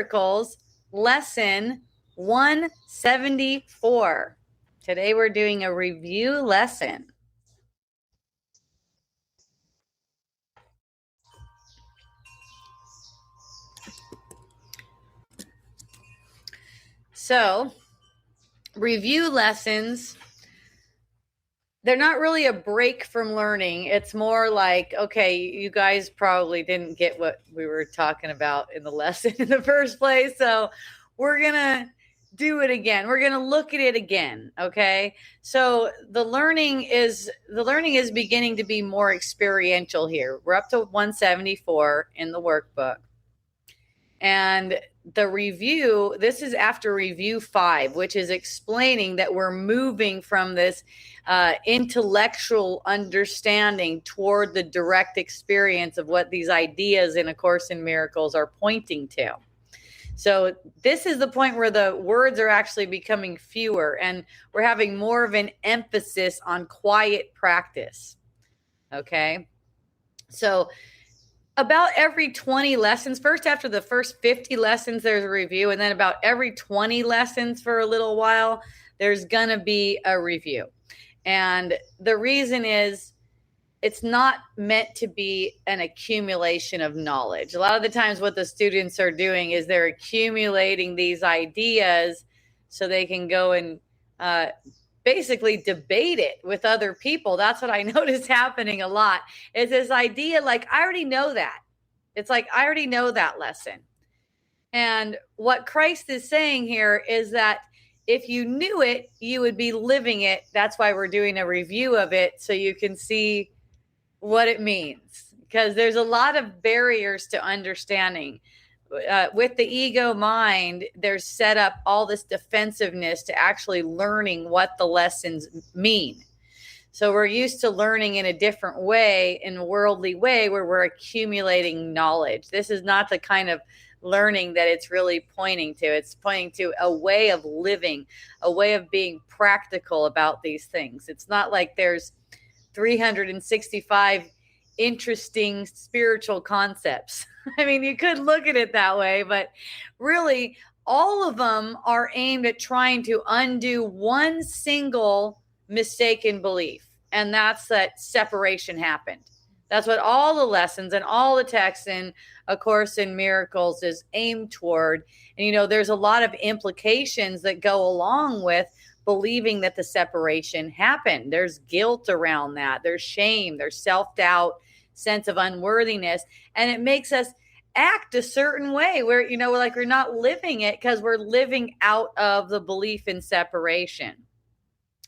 Miracles, lesson 174. Today we're doing a review lesson. So, review lessons, they're not really a break from learning. It's more like, okay, you guys probably didn't get what we were talking about in the lesson in the first place. So we're going to do it again. We're going to look at it again. Okay. So the learning is beginning to be more experiential here. We're up to 174 in the workbook. And the review, this is after review 5, which is explaining that we're moving from this intellectual understanding toward the direct experience of what these ideas in A Course in Miracles are pointing to. So this is the point where the words are actually becoming fewer and we're having more of an emphasis on quiet practice. Okay. So about every 20 lessons, first after the first 50 lessons, there's a review. And then about every 20 lessons for a little while, there's going to be a review. And the reason is it's not meant to be an accumulation of knowledge. A lot of the times what the students are doing is they're accumulating these ideas so they can go and basically debate it with other people. That's what I notice happening a lot, is this idea like, I already know that. It's like, I already know that lesson. And what Christ is saying here is that if you knew it, you would be living it. That's why we're doing a review of it, so you can see what it means, because there's a lot of barriers to understanding. With the ego mind, there's set up all this defensiveness to actually learning what the lessons mean. So we're used to learning in a different way, in a worldly way, where we're accumulating knowledge. This is not the kind of learning that it's really pointing to. It's pointing to a way of living, a way of being practical about these things. It's not like there's 365 interesting spiritual concepts. I mean, you could look at it that way, but really all of them are aimed at trying to undo one single mistaken belief. And that's that separation happened. That's what all the lessons and all the texts in A Course in Miracles is aimed toward. And, there's a lot of implications that go along with believing that the separation happened. There's guilt around that. There's shame. There's self-doubt, sense of unworthiness. And it makes us act a certain way where, we're like, we're not living it because we're living out of the belief in separation.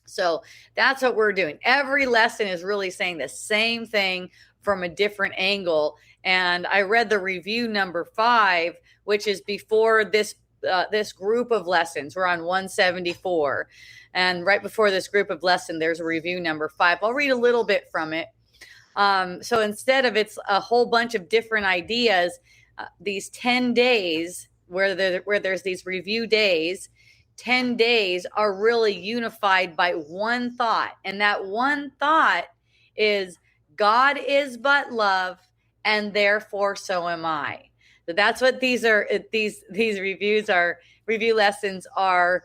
So that's what we're doing. Every lesson is really saying the same thing from a different angle. And I read the review number 5, which is before this group of lessons. We're on 174. And right before this group of lesson, there's a review number 5. I'll read a little bit from it. So instead of it's a whole bunch of different ideas, these 10 days where there's these review days, 10 days are really unified by one thought. And that one thought is, God is but love, and therefore so am I. So that's what these are. These review lessons are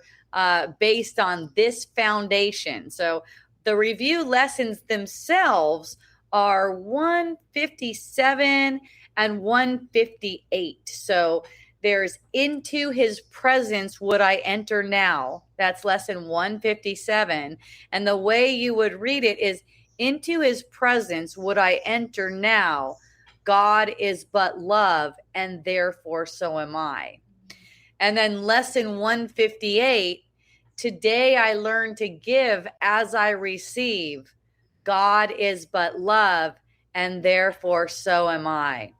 based on this foundation. So the review lessons themselves are 157 and 158. So there's into his presence would I enter now. That's lesson 157. And the way you would read it is, into his presence would I enter now. God is but love, and therefore so am I. And then lesson 158, today I learn to give as I receive. God is but love, and therefore so am I.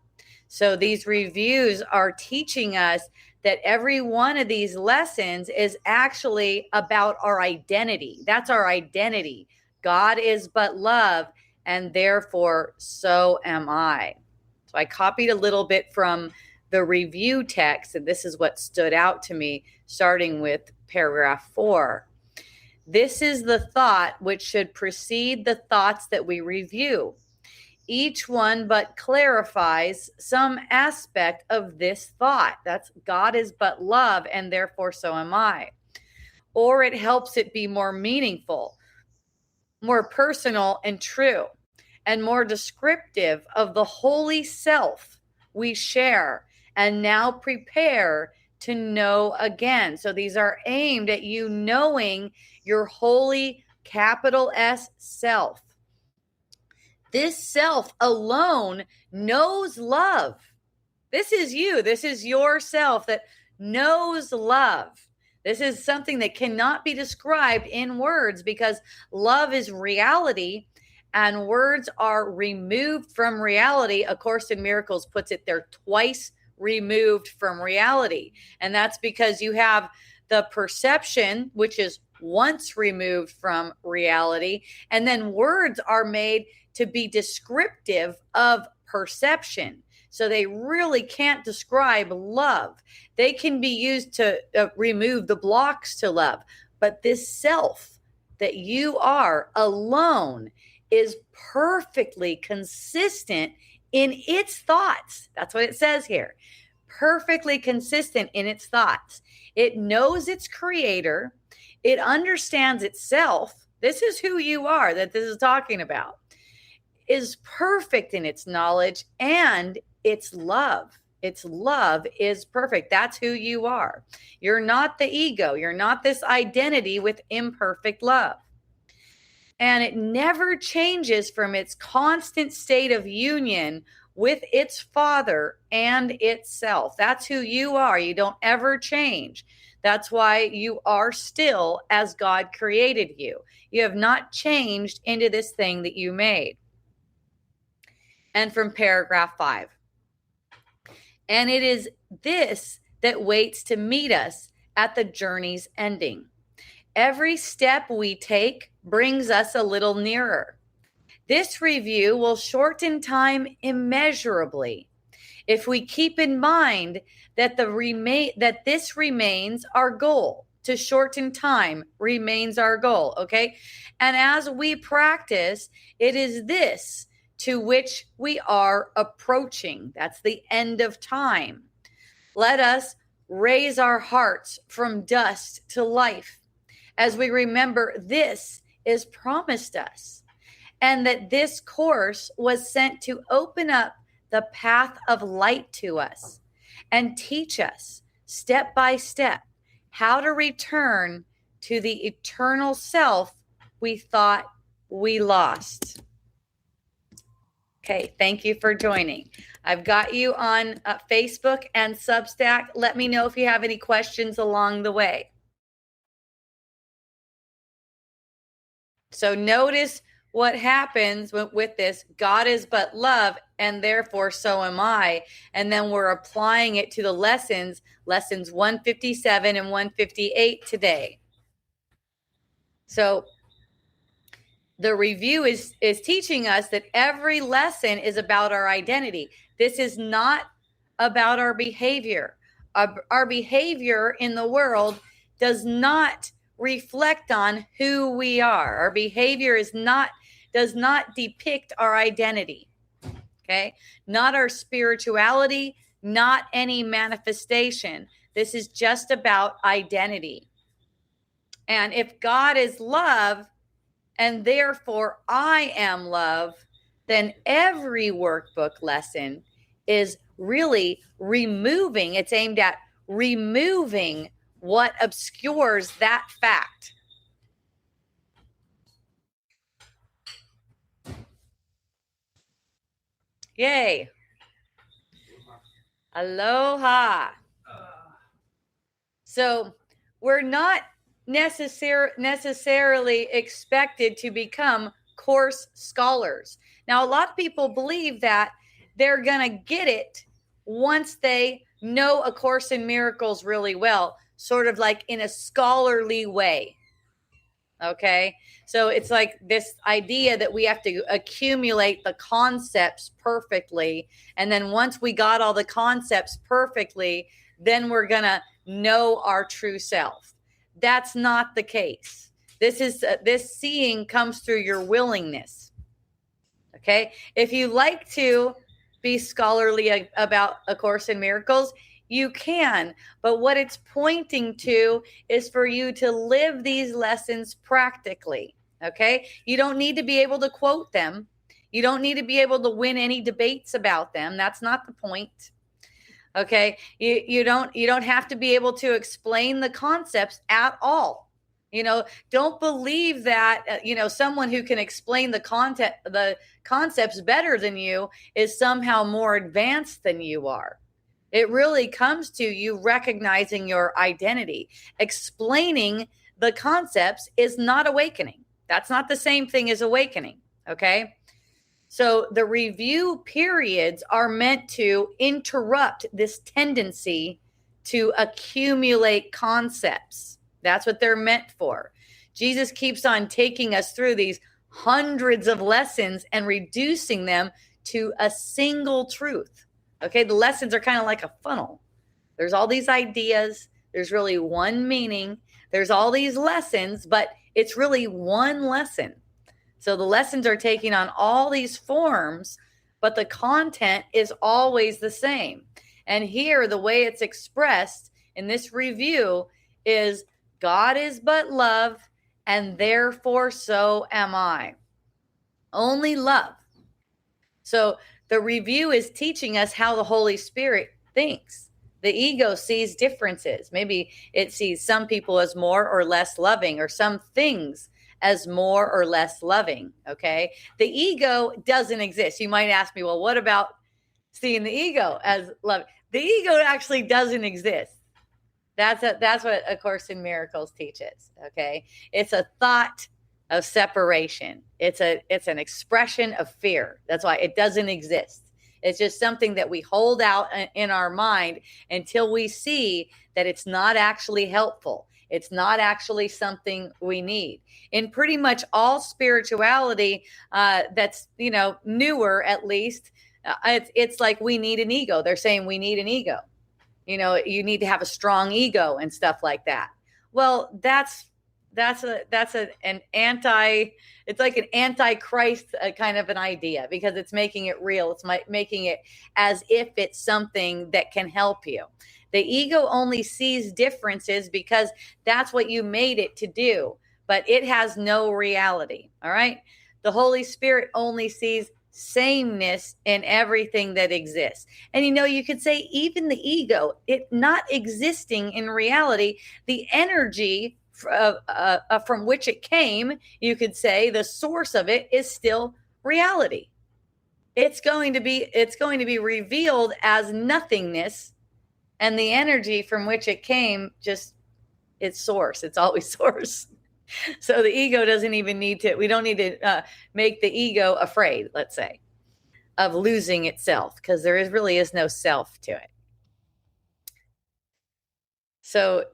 So these reviews are teaching us that every one of these lessons is actually about our identity. That's our identity. God is but love, and therefore so am I. So I copied a little bit from the review text, and this is what stood out to me, starting with paragraph 4. This is the thought which should precede the thoughts that we review. each one but clarifies some aspect of this thought. That's God is but love, and therefore so am I. Or it helps it be more meaningful, more personal and true, and more descriptive of the holy self we share and now prepare to know again. So these are aimed at you knowing your holy capital S self. This self alone knows love. This is you. This is yourself that knows love. This is something that cannot be described in words because love is reality and words are removed from reality. A Course in Miracles puts it there twice removed from reality. And that's because you have the perception, which is once removed from reality, and then words are made to be descriptive of perception. So they really can't describe love. They can be used to remove the blocks to love. But this self that you are alone is perfectly consistent in its thoughts. That's what it says here. Perfectly consistent in its thoughts. It knows its creator. It understands itself. This is who you are that this is talking about. Is perfect in its knowledge and its love. Its love is perfect. That's who you are. You're not the ego. You're not this identity with imperfect love. And it never changes from its constant state of union with its Father and itself. That's who you are. You don't ever change. That's why you are still as God created you. You have not changed into this thing that you made. And from paragraph 5. And it is this that waits to meet us at the journey's ending. Every step we take brings us a little nearer. This review will shorten time immeasurably if we keep in mind that this remains our goal. To shorten time remains our goal, okay? And as we practice, it is this to which we are approaching. That's the end of time. Let us raise our hearts from dust to life as we remember this is promised us, and that this course was sent to open up the path of light to us and teach us step by step how to return to the eternal self we thought we lost. Okay, thank you for joining. I've got you on Facebook and Substack. Let me know if you have any questions along the way. So notice what happens with this. God is but love, and therefore so am I. And then we're applying it to the lessons 157 and 158 today. So the review is teaching us that every lesson is about our identity. This is not about our behavior. Our behavior in the world does not reflect on who we are. Our behavior does not depict our identity. Okay? Not our spirituality, not any manifestation. This is just about identity. And if God is love, and therefore I am love, then every workbook lesson is really removing, it's aimed at removing what obscures that fact. Yay. Aloha. So we're not necessarily expected to become course scholars. Now, a lot of people believe that they're going to get it once they know A Course in Miracles really well, sort of like in a scholarly way. Okay, so it's like this idea that we have to accumulate the concepts perfectly. And then once we got all the concepts perfectly, then we're going to know our true self. That's not the case. This seeing comes through your willingness. Okay. If you like to be scholarly about A Course in Miracles, you can. But what it's pointing to is for you to live these lessons practically. Okay. You don't need to be able to quote them. You don't need to be able to win any debates about them. That's not the point. Okay. You don't have to be able to explain the concepts at all. Don't believe that someone who can explain the concepts better than you is somehow more advanced than you are. It really comes to you recognizing your identity. Explaining the concepts is not awakening. That's not the same thing as awakening. Okay. So the review periods are meant to interrupt this tendency to accumulate concepts. That's what they're meant for. Jesus keeps on taking us through these hundreds of lessons and reducing them to a single truth. Okay, the lessons are kind of like a funnel. There's all these ideas. There's really one meaning. There's all these lessons, but it's really one lesson. So the lessons are taking on all these forms, but the content is always the same. And here, the way it's expressed in this review is God is but love, and therefore so am I. Only love. So the review is teaching us how the Holy Spirit thinks. The ego sees differences. Maybe it sees some people as more or less loving, or some things as more or less loving. Okay. The ego doesn't exist. You might ask me, well, what about seeing the ego as loving? The ego actually doesn't exist. That's what A Course in Miracles teaches. Okay. It's a thought of separation. It's an expression of fear. That's why it doesn't exist. It's just something that we hold out in our mind until we see that it's not actually helpful. It's not actually something we need. In pretty much all spirituality that's, newer at least, it's like we need an ego. They're saying we need an ego. You need to have a strong ego and stuff like that. Well, it's like an antichrist kind of an idea, because it's making it real. It's making it as if it's something that can help you. The ego only sees differences because that's what you made it to do, but it has no reality. All right. The Holy Spirit only sees sameness in everything that exists. And you could say even the ego, it not existing in reality, the energy from which it came, you could say the source of it is still reality. It's going to be revealed as nothingness, and the energy from which it came, just its source. It's always source. So the ego doesn't even we don't need to make the ego afraid, let's say, of losing itself, because there really is no self to it. So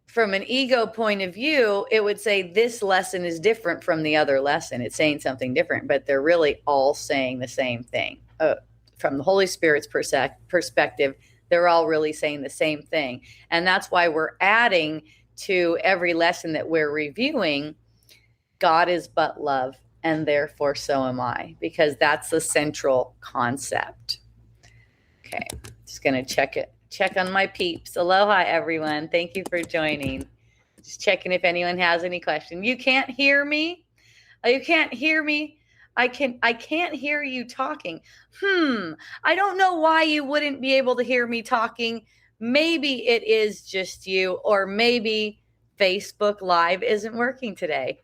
from an ego point of view, it would say this lesson is different from the other lesson. It's saying something different, but they're really all saying the same thing. From the Holy Spirit's perspective, they're all really saying the same thing. And that's why we're adding to every lesson that we're reviewing, God is but love, and therefore so am I, because that's the central concept. Okay, just going to check on my peeps. Aloha, everyone. Thank you for joining. Just checking if anyone has any questions. You can't hear me? You can't hear me? I can't hear you talking. I don't know why you wouldn't be able to hear me talking. Maybe it is just you, or maybe Facebook Live isn't working today.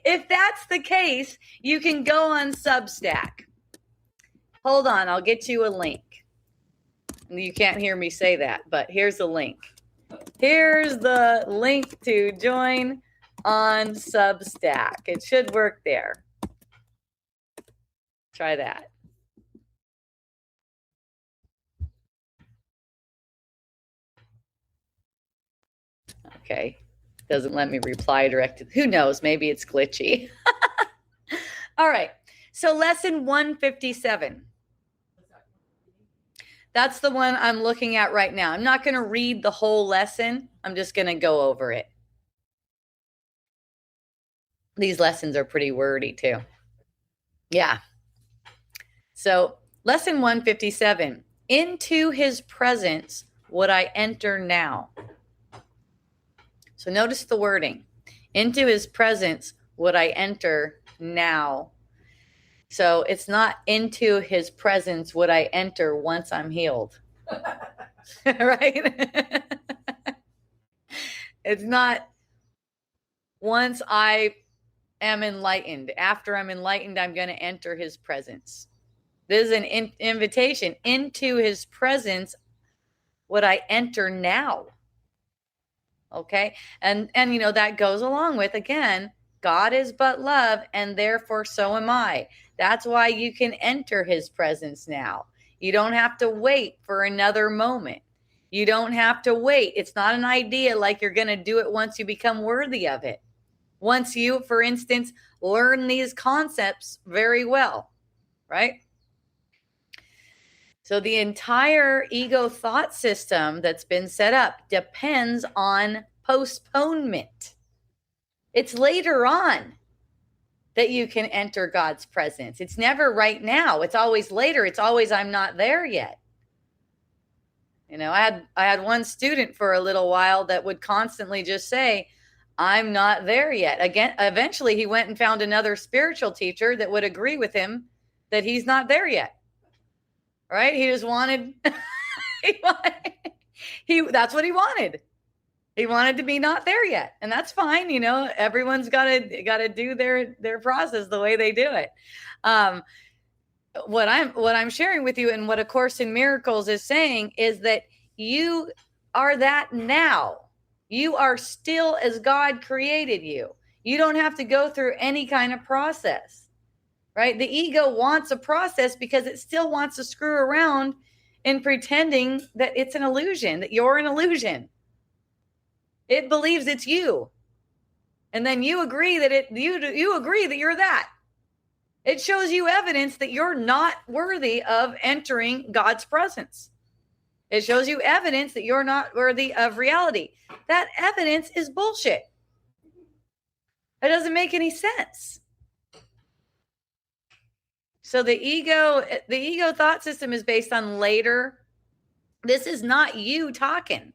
If that's the case, you can go on Substack. Hold on, I'll get you a link. You can't hear me say that, but here's the link. Here's the link to join on Substack. It should work there. Try that. Okay. Doesn't let me reply directly. Who knows? Maybe it's glitchy. All right. So lesson 157. That's the one I'm looking at right now. I'm not going to read the whole lesson. I'm just going to go over it. These lessons are pretty wordy too. Yeah. So, lesson 157, into his presence would I enter now. So, notice the wording. Into his presence would I enter now. So, it's not into his presence would I enter once I'm healed. Right? It's not once I am enlightened. After I'm enlightened, I'm going to enter his presence. This is an invitation into his presence. Would I enter now? Okay. And that goes along with, again, God is but love, and therefore so am I. That's why you can enter his presence now. You don't have to wait for another moment. You don't have to wait. It's not an idea like you're going to do it once you become worthy of it. Once you, for instance, learn these concepts very well, right? So the entire ego thought system that's been set up depends on postponement. It's later on that you can enter God's presence. It's never right now. It's always later. It's always, I'm not there yet. I had one student for a little while that would constantly just say, I'm not there yet. Again, eventually he went and found another spiritual teacher that would agree with him that he's not there yet. Right? He just wanted, that's what he wanted. He wanted to be not there yet. And that's fine. Everyone's got to do their process the way they do it. What I'm sharing with you, and what A Course in Miracles is saying, is that you are that now. You are still as God created you. You don't have to go through any kind of process, right? The ego wants a process because it still wants to screw around in pretending that it's an illusion, that you're an illusion. It believes it's you. And then you agree that you agree that you're that. It shows you evidence that you're not worthy of entering God's presence. It shows you evidence that you're not worthy of reality. That evidence is bullshit. It doesn't make any sense. So the ego thought system is based on later. This is not you talking.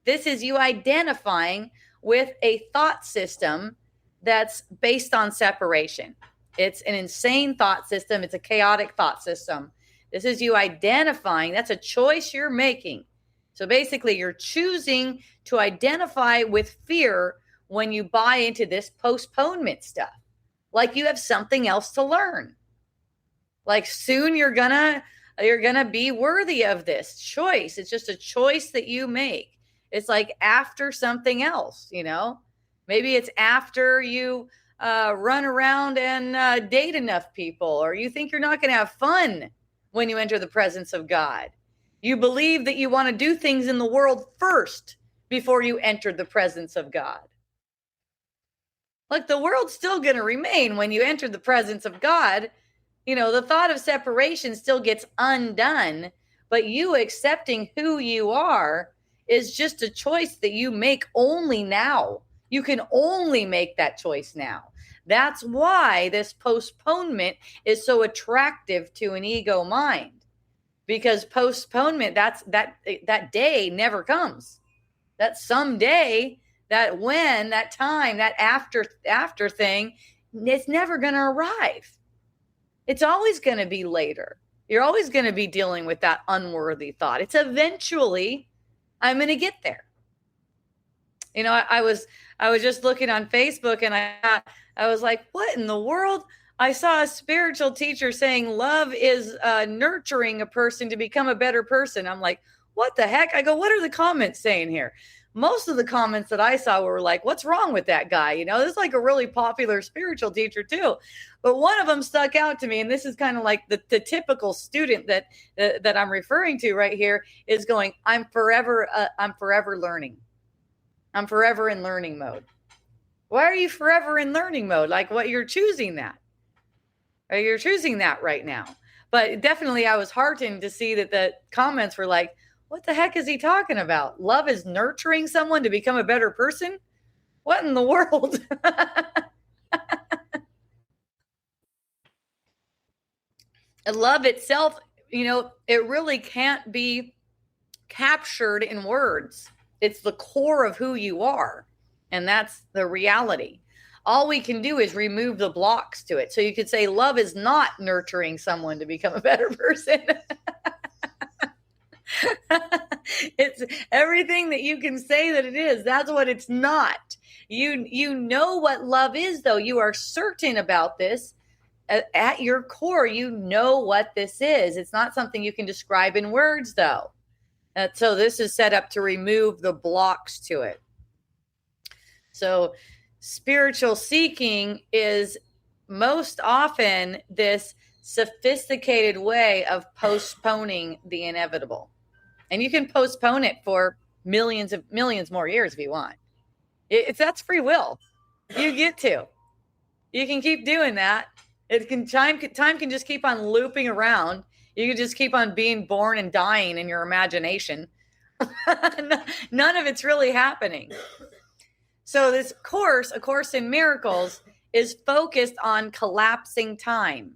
This is you identifying with a thought system that's based on separation. It's an insane thought system. It's a chaotic thought system. This is you identifying. That's a choice you're making. So basically, you're choosing to identify with fear when you buy into this postponement stuff. Like you have something else to learn. Like soon you're gonna be worthy of this choice. It's just a choice that you make. It's like after something else, Maybe it's after you run around and date enough people, or you think you're not going to have fun when you enter the presence of God. You believe that you want to do things in the world first before you enter the presence of God. Like the world's still going to remain when you enter the presence of God. The thought of separation still gets undone, but you accepting who you are is just a choice that you make only now. You can only make that choice now. That's why this postponement is so attractive to an ego mind, because postponement, that day never comes. That someday, that when, that time, that after thing, it's never going to arrive. It's always going to be later. You're always going to be dealing with that unworthy thought. It's eventually, I'm going to get there. I was just looking on Facebook, and I was like, what in the world? I saw a spiritual teacher saying love is nurturing a person to become a better person. I'm like, what the heck? I go, what are the comments saying here? Most of the comments that I saw were like, what's wrong with that guy? This is like a really popular spiritual teacher too. But one of them stuck out to me, and this is kind of like the typical student that I'm referring to right here is going, I'm forever learning. I'm forever in learning mode. Why are you forever in learning mode? Like what, you're choosing that. Or you're choosing that right now. But definitely I was heartened to see that the comments were like, what the heck is he talking about? Love is nurturing someone to become a better person? What in the world? love itself, it really can't be captured in words. It's the core of who you are. And that's the reality. All we can do is remove the blocks to it. So you could say love is not nurturing someone to become a better person. It's everything that you can say that it is. That's what it's not. You know what love is, though. You are certain about this. At your core, you know what this is. It's not something you can describe in words, though. So this is set up to remove the blocks to it. So spiritual seeking is most often this sophisticated way of postponing the inevitable. And you can postpone it for millions more years if you want. That's free will. You get to. You can keep doing that. Time can just keep on looping around. You can just keep on being born and dying in your imagination. None of it's really happening. So this course, A Course in Miracles, is focused on collapsing time.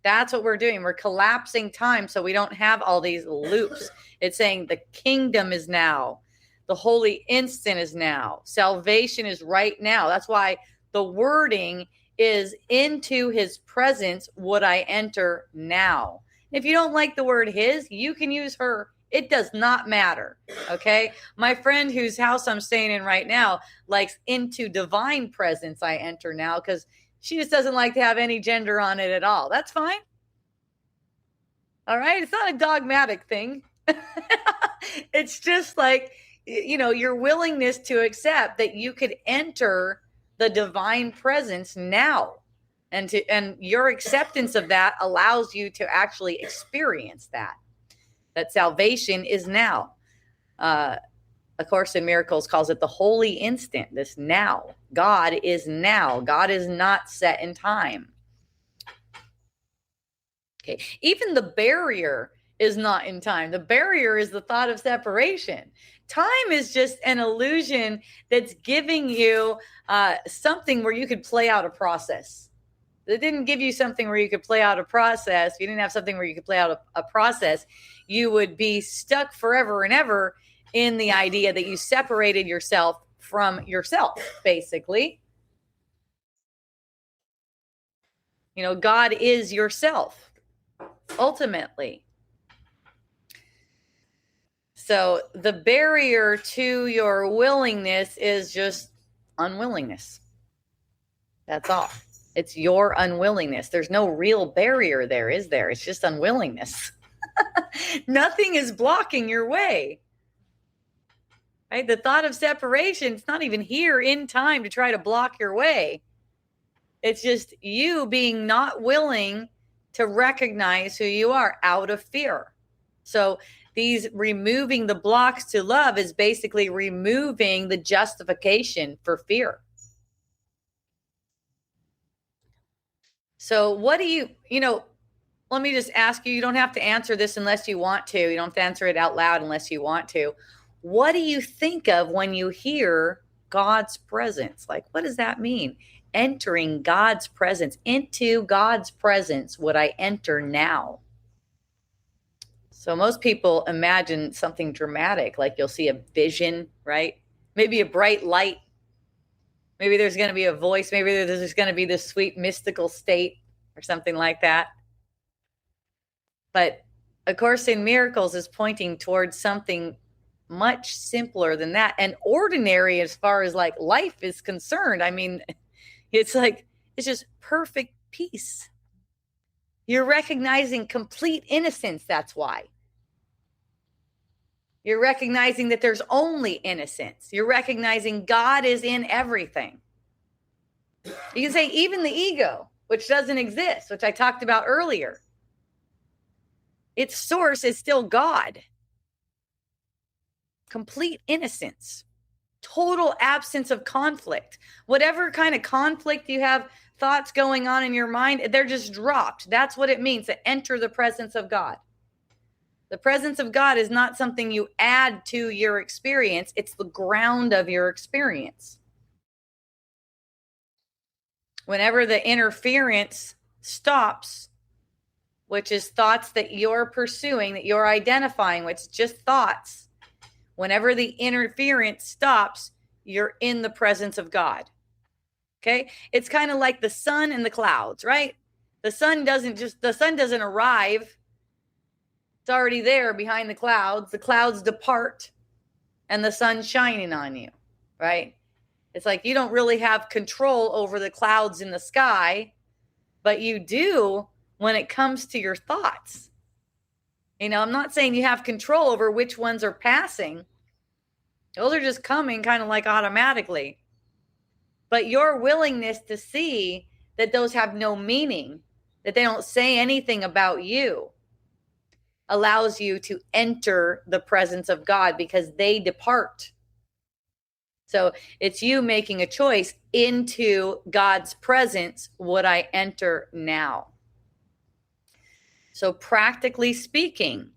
That's what we're doing. We're collapsing time so we don't have all these loops. It's saying the kingdom is now. The holy instant is now. Salvation is right now. That's why the wording is into his presence would I enter now. If you don't like the word his, you can use her. It does not matter. Okay. My friend whose house I'm staying in right now likes into divine presence I enter now because she just doesn't like to have any gender on it at all. That's fine. All right. It's not a dogmatic thing. It's just like, your willingness to accept that you could enter the divine presence now. And your acceptance of that allows you to actually experience that salvation is now. A Course in Miracles calls it the holy instant, this now. God is now. God is not set in time. Okay. Even the barrier is not in time. The barrier is the thought of separation. Time is just an illusion that's giving you something where you could play out a process. It didn't give you something where you could play out a process. If you didn't have something where you could play out a process, you would be stuck forever and ever in the idea that you separated yourself from yourself, basically. God is yourself, ultimately. So the barrier to your willingness is just unwillingness. That's all. It's your unwillingness. There's no real barrier there, is there? It's just unwillingness. Nothing is blocking your way. Right? The thought of separation, it's not even here in time to try to block your way. It's just you being not willing to recognize who you are out of fear. So these removing the blocks to love is basically removing the justification for fear. So what do let me just ask you, you don't have to answer this unless you want to. You don't have to answer it out loud unless you want to. What do you think of when you hear God's presence? Like, what does that mean? Entering God's presence. Into God's presence would I enter now? So most people imagine something dramatic, like you'll see a vision, right? Maybe a bright light. Maybe there's going to be a voice. Maybe there's going to be this sweet mystical state or something like that. But A Course in Miracles is pointing towards something much simpler than that, and ordinary as far as like life is concerned. I mean, it's just perfect peace. You're recognizing complete innocence. That's why. You're recognizing that there's only innocence. You're recognizing God is in everything. You can say even the ego, which doesn't exist, which I talked about earlier. Its source is still God. Complete innocence. Total absence of conflict. Whatever kind of conflict you have, thoughts going on in your mind, they're just dropped. That's what it means to enter the presence of God. The presence of God is not something you add to your experience. It's the ground of your experience. Whenever the interference stops, which is thoughts that you're pursuing, that you're identifying, which is just thoughts. Whenever the interference stops, you're in the presence of God. Okay? It's kind of like the sun and the clouds, right? The sun doesn't arrive. It's already there behind the clouds. The clouds depart and the sun's shining on you, right? It's like you don't really have control over the clouds in the sky, but you do when it comes to your thoughts. You know, I'm not saying you have control over which ones are passing. Those are just coming kind of like automatically. But your willingness to see that those have no meaning, that they don't say anything about you, allows you to enter the presence of God because they depart. So it's you making a choice into God's presence. Would I enter now? So practically speaking,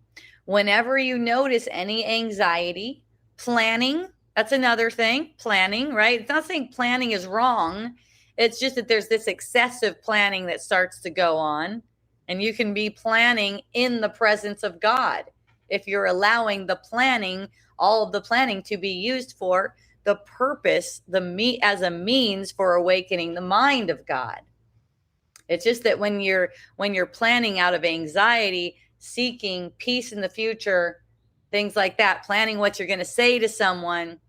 whenever you notice any anxiety, planning, that's another thing, planning, right? It's not saying planning is wrong. It's just that there's this excessive planning that starts to go on, and you can be planning in the presence of God if you're allowing the planning, all of the planning, to be used for the purpose, as a means for awakening the mind of God. It's just that when you're planning out of anxiety, seeking peace in the future, things like that, planning what you're going to say to someone,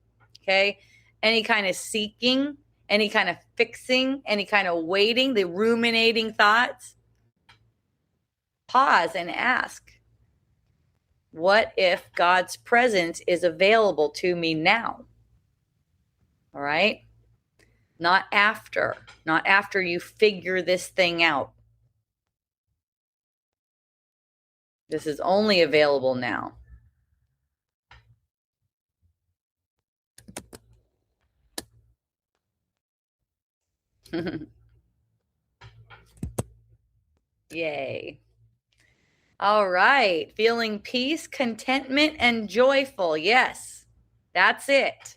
okay, any kind of seeking, any kind of fixing, any kind of waiting, the ruminating thoughts, pause and ask, what if God's presence is available to me now? All right? Not after you figure this thing out. This is only available now. Yay. All right. Feeling peace, contentment, and joyful. Yes, that's it.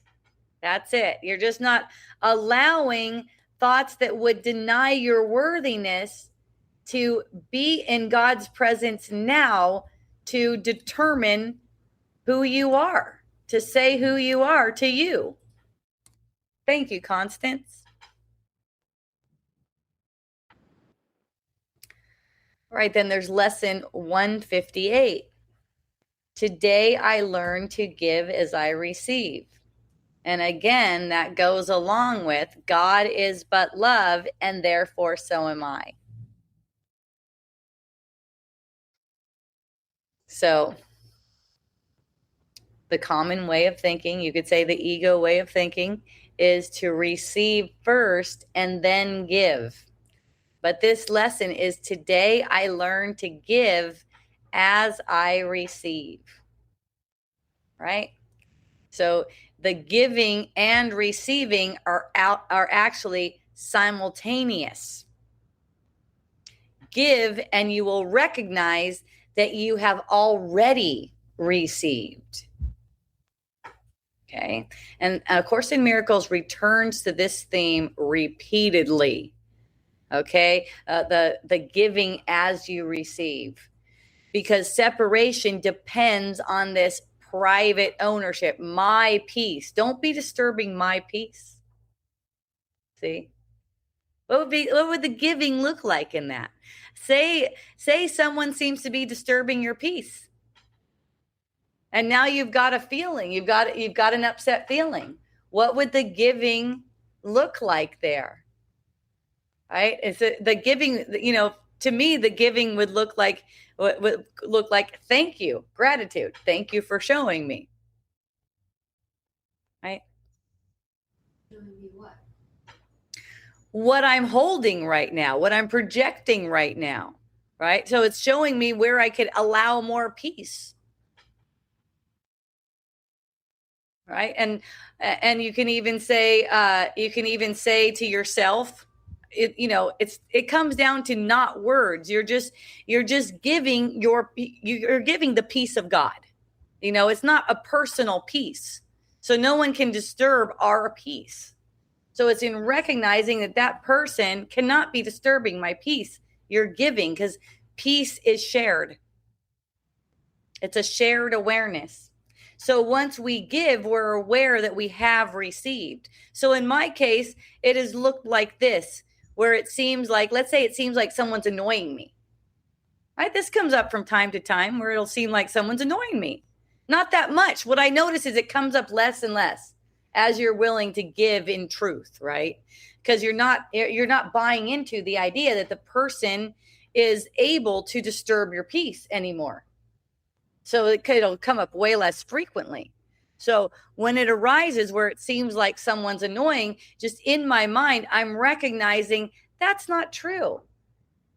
That's it. You're just not allowing thoughts that would deny your worthiness to be in God's presence now to determine who you are, to say who you are to you. Thank you, Constance. All right, then there's lesson 158. Today I learn to give as I receive. And again, that goes along with God is but love, and therefore so am I. So the common way of thinking, you could say the ego way of thinking, is to receive first and then give. But this lesson is today I learn to give as I receive. Right? So the giving and receiving are actually simultaneous. Give and you will recognize that you have already received. Okay. And A Course in Miracles returns to this theme repeatedly. Okay. The giving as you receive, because separation depends on this private ownership, my peace. Don't be disturbing my peace. See? What would the giving look like in that? Say someone seems to be disturbing your peace. And now you've got a feeling, you've got an upset feeling. What would the giving look like there? Right? Is it the giving, to me, the giving would look like thank you, gratitude. Thank you for showing me. Right? Showing me what? What I'm holding right now, what I'm projecting right now. Right? So it's showing me where I could allow more peace. Right? And you can even say to yourself, it comes down to not words. You're just giving you're giving the peace of God. It's not a personal peace. So no one can disturb our peace. So it's in recognizing that person cannot be disturbing my peace. You're giving, because Peace is shared. It's a shared awareness. So once we give, we're aware that we have received. So in my case, it has looked like this, where it seems like, let's say it seems like someone's annoying me. Right? This comes up from time to time where it'll seem like someone's annoying me. Not that much. What I notice is it comes up less and less as you're willing to give in truth, right? Because you're not buying into the idea that the person is able to disturb your peace anymore. So it'll come up way less frequently. So when it arises where it seems like someone's annoying, just in my mind, I'm recognizing that's not true.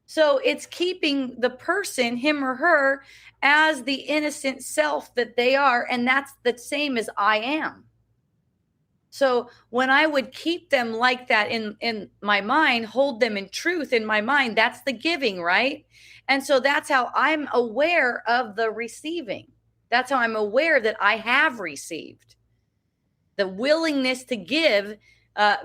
So it's keeping the person, him or her, as the innocent self that they are. And that's the same as I am. So when I would keep them like that in my mind, hold them in truth in my mind, that's the giving, right? And so that's how I'm aware of the receiving. That's how I'm aware that I have received. The willingness to give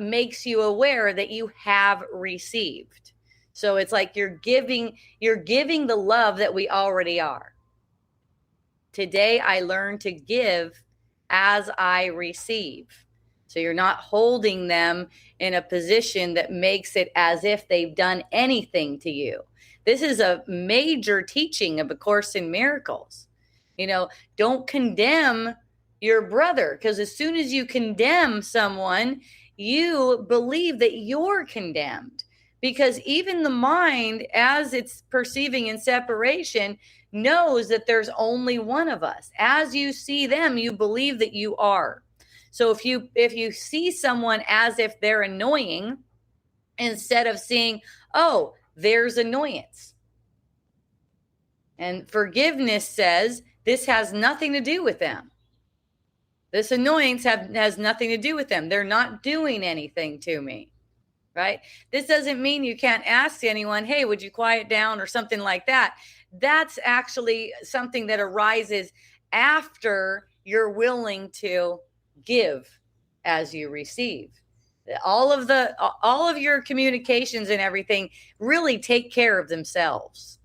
makes you aware that you have received. So it's like you're giving the love that we already are. Today, I learned to give as I receive. So you're not holding them in a position that makes it as if they've done anything to you. This is a major teaching of A Course in Miracles. Don't condemn your brother, because as soon as you condemn someone, you believe that you're condemned. Because even the mind, as it's perceiving in separation, knows that there's only one of us. As you see them, you believe that you are. So if you see someone as if they're annoying, instead of seeing, oh, there's annoyance. And forgiveness says this has nothing to do with them. This annoyance has nothing to do with them. They're not doing anything to me. Right? This doesn't mean you can't ask anyone, hey, would you quiet down or something like that. That's actually something that arises after you're willing to give as you receive. All of your communications and everything really take care of themselves.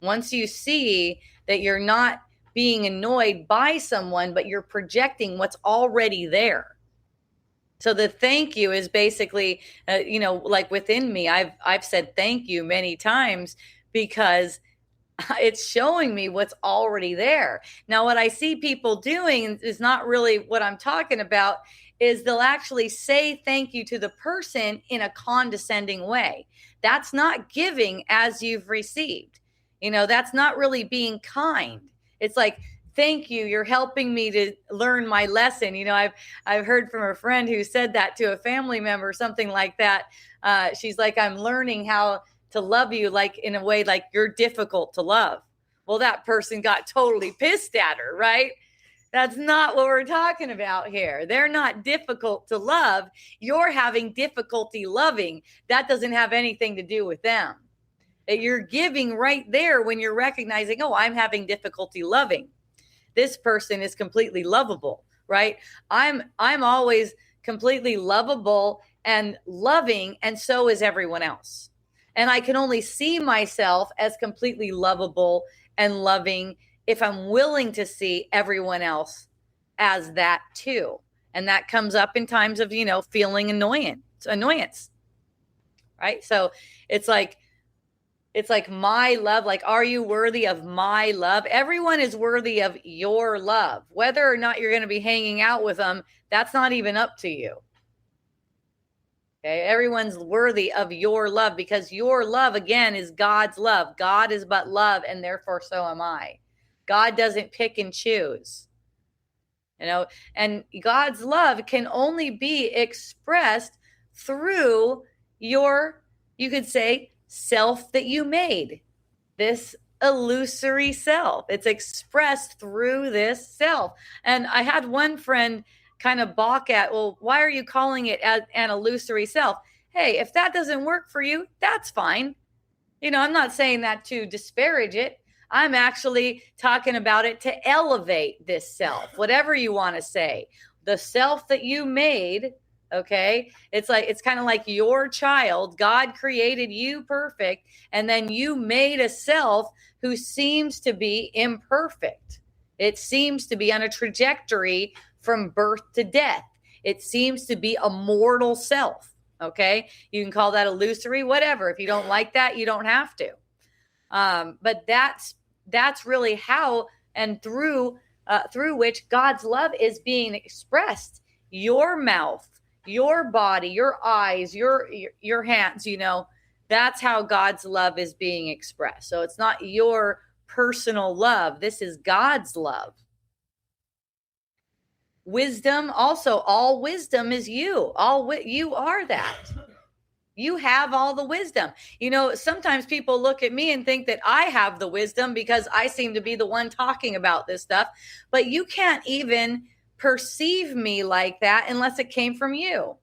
Once you see that you're not being annoyed by someone, but you're projecting what's already there. So the thank you is basically, like within me, I've said thank you many times because it's showing me what's already there. Now, what I see people doing is not really what I'm talking about, is they'll actually say thank you to the person in a condescending way. That's not giving as you've received. That's not really being kind. It's like, thank you, you're helping me to learn my lesson. I've heard from a friend who said that to a family member, something like that. She's like, I'm learning how to love you, like in a way like you're difficult to love. Well, that person got totally pissed at her, right? That's not what we're talking about here. They're not difficult to love. You're having difficulty loving. That doesn't have anything to do with them. That you're giving right there when you're recognizing, oh, I'm having difficulty loving. This person is completely lovable, right? I'm always completely lovable and loving, and so is everyone else. And I can only see myself as completely lovable and loving if I'm willing to see everyone else as that too. And that comes up in times of, feeling annoyance, right? So it's like my love, like, are you worthy of my love? Everyone is worthy of your love. Whether or not you're going to be hanging out with them, that's not even up to you. Okay, everyone's worthy of your love, because your love, again, is God's love. God is but love, and therefore so am I. God doesn't pick and choose. And God's love can only be expressed through you could say, self that you made, this illusory self. It's expressed through this self. And I had one friend kind of balk at, well, why are you calling it an illusory self? Hey, if that doesn't work for you, that's fine. I'm not saying that to disparage it. I'm actually talking about it to elevate this self, whatever you want to say. The self that you made, Okay. It's kind of like your child. God created you perfect. And then you made a self who seems to be imperfect. It seems to be on a trajectory from birth to death. It seems to be a mortal self. Okay. You can call that illusory, whatever. If you don't like that, you don't have to. But that's really how and through which God's love is being expressed. Your mouth, your body, your eyes, your hands, that's how God's love is being expressed. So it's not your personal love. This is God's love. Wisdom, also, all wisdom is you. You are that. You have all the wisdom. Sometimes people look at me and think that I have the wisdom because I seem to be the one talking about this stuff. But you can't even perceive me like that unless it came from you.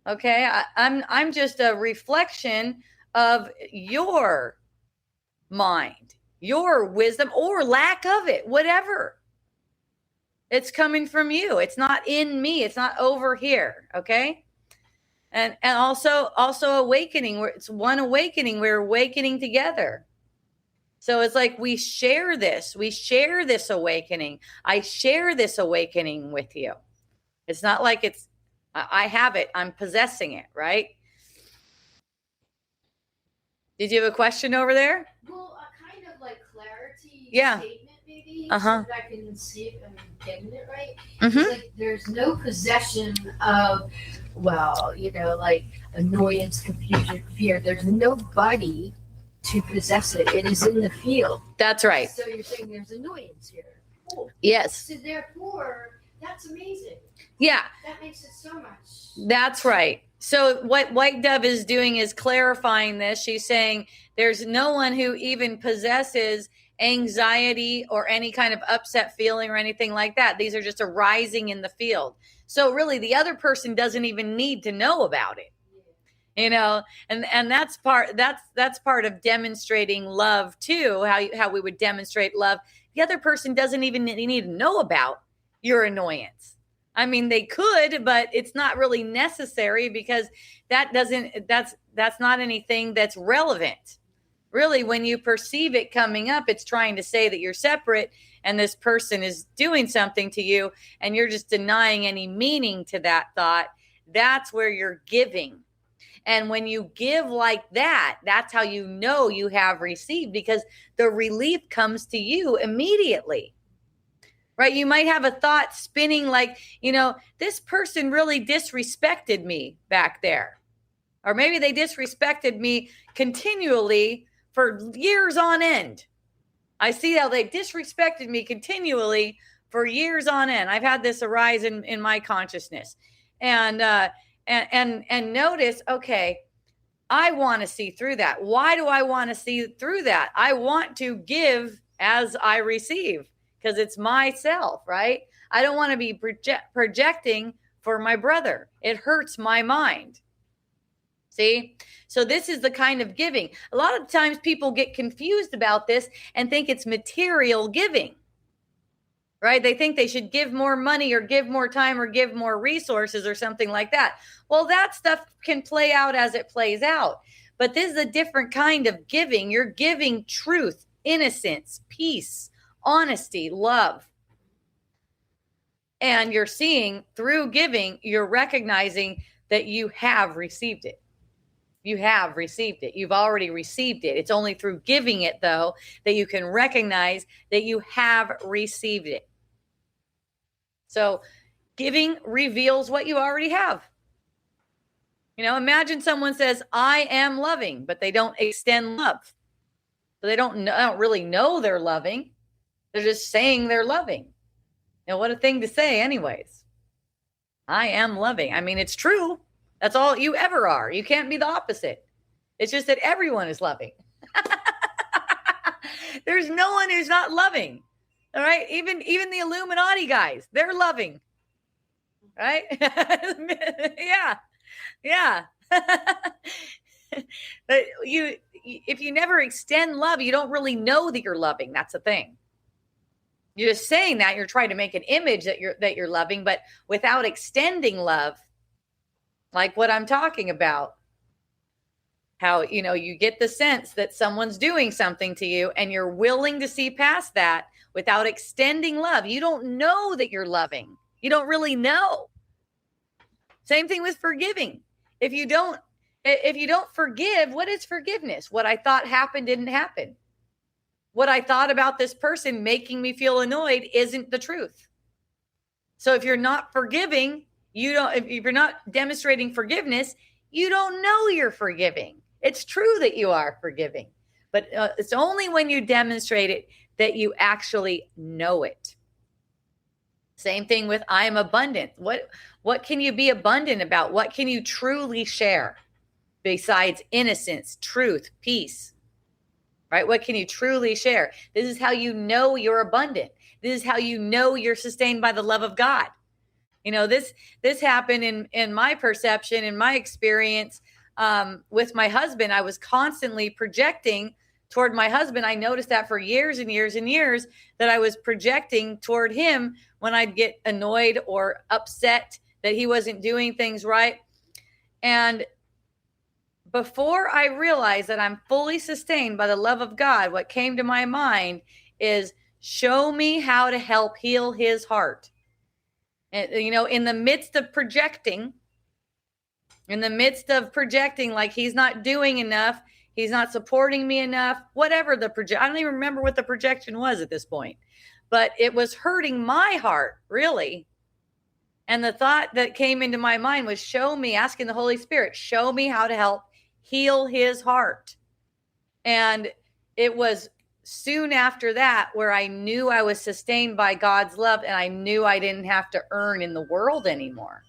Okay? I'm just a reflection of your mind, your wisdom, or lack of it, whatever. It's coming from you. It's not in me. It's not over here. Okay? And also awakening. It's one awakening. We're awakening together. So it's like we share this. We share this awakening. I share this awakening with you. It's not like I have it. I'm possessing it, right? Did you have a question over there? Well, a kind of like clarity statement maybe. Uh-huh. So that I can see if I'm getting it right. Mm-hmm. It's like there's no possession of, like annoyance, confusion, fear. There's nobody to possess it. It is in the field. That's right. So you're saying there's annoyance here. Cool. Yes. So therefore, that's amazing. Yeah. That makes it so much. That's right. So what White Dove is doing is clarifying this. She's saying there's no one who even possesses anxiety or any kind of upset feeling or anything like that. These are just arising in the field. So really the other person doesn't even need to know about it. And that's part of demonstrating love too, how we would demonstrate love. The other person doesn't even need to know about your annoyance. I mean, they could, but it's not really necessary because that's not anything that's relevant. Really, when you perceive it coming up, it's trying to say that you're separate and this person is doing something to you and you're just denying any meaning to that thought. That's where you're giving. And when you give like that, that's how you know you have received, because the relief comes to you immediately. Right? You might have a thought spinning like, this person really disrespected me back there. Or maybe they disrespected me continually for years on end. I see how they disrespected me continually for years on end. I've had this arise in my consciousness. And notice, okay, I want to see through that. Why do I want to see through that? I want to give as I receive. Because it's myself, right? I don't want to be projecting for my brother. It hurts my mind. See? So this is the kind of giving. A lot of times people get confused about this and think it's material giving, right? They think they should give more money or give more time or give more resources or something like that. Well, that stuff can play out as it plays out. But this is a different kind of giving. You're giving truth, innocence, peace, honesty, love. And you're seeing through giving, you're recognizing that you have received it. You have received it. You've already received it. It's only through giving it, though, that you can recognize that you have received it. So giving reveals what you already have. Imagine someone says, I am loving, but they don't extend love. So they don't really know they're loving. They're just saying they're loving. What a thing to say anyways. I am loving. I mean, it's true. That's all you ever are. You can't be the opposite. It's just that everyone is loving. There's no one who's not loving. All right. Even the Illuminati guys, they're loving. Right? Yeah. Yeah. But if you never extend love, you don't really know that you're loving. That's the thing. You're just saying that you're trying to make an image that you're loving, but without extending love, like what I'm talking about. How, you get the sense that someone's doing something to you and you're willing to see past that without extending love. You don't know that you're loving. You don't really know. Same thing with forgiving. If you don't forgive, what is forgiveness? What I thought happened didn't happen. What I thought about this person making me feel annoyed isn't the truth. So if you're not forgiving, if you're not demonstrating forgiveness, you don't know you're forgiving. It's true that you are forgiving, but it's only when you demonstrate it that you actually know it. Same thing with I am abundant. What can you be abundant about? What can you truly share besides innocence, truth, peace? Right? What can you truly share? This is how you know you're abundant. This is how you know you're sustained by the love of God. This happened in my perception, in my experience with my husband. I was constantly projecting toward my husband. I noticed that for years and years and years, that I was projecting toward him when I'd get annoyed or upset that he wasn't doing things right. And before I realized that I'm fully sustained by the love of God, what came to my mind is, show me how to help heal his heart. And, in the midst of projecting, like he's not doing enough, he's not supporting me enough, whatever I don't even remember what the projection was at this point, but it was hurting my heart, really. And the thought that came into my mind was, asking the Holy Spirit, show me how to help heal his heart. And it was soon after that where I knew I was sustained by God's love, and I knew I didn't have to earn in the world anymore.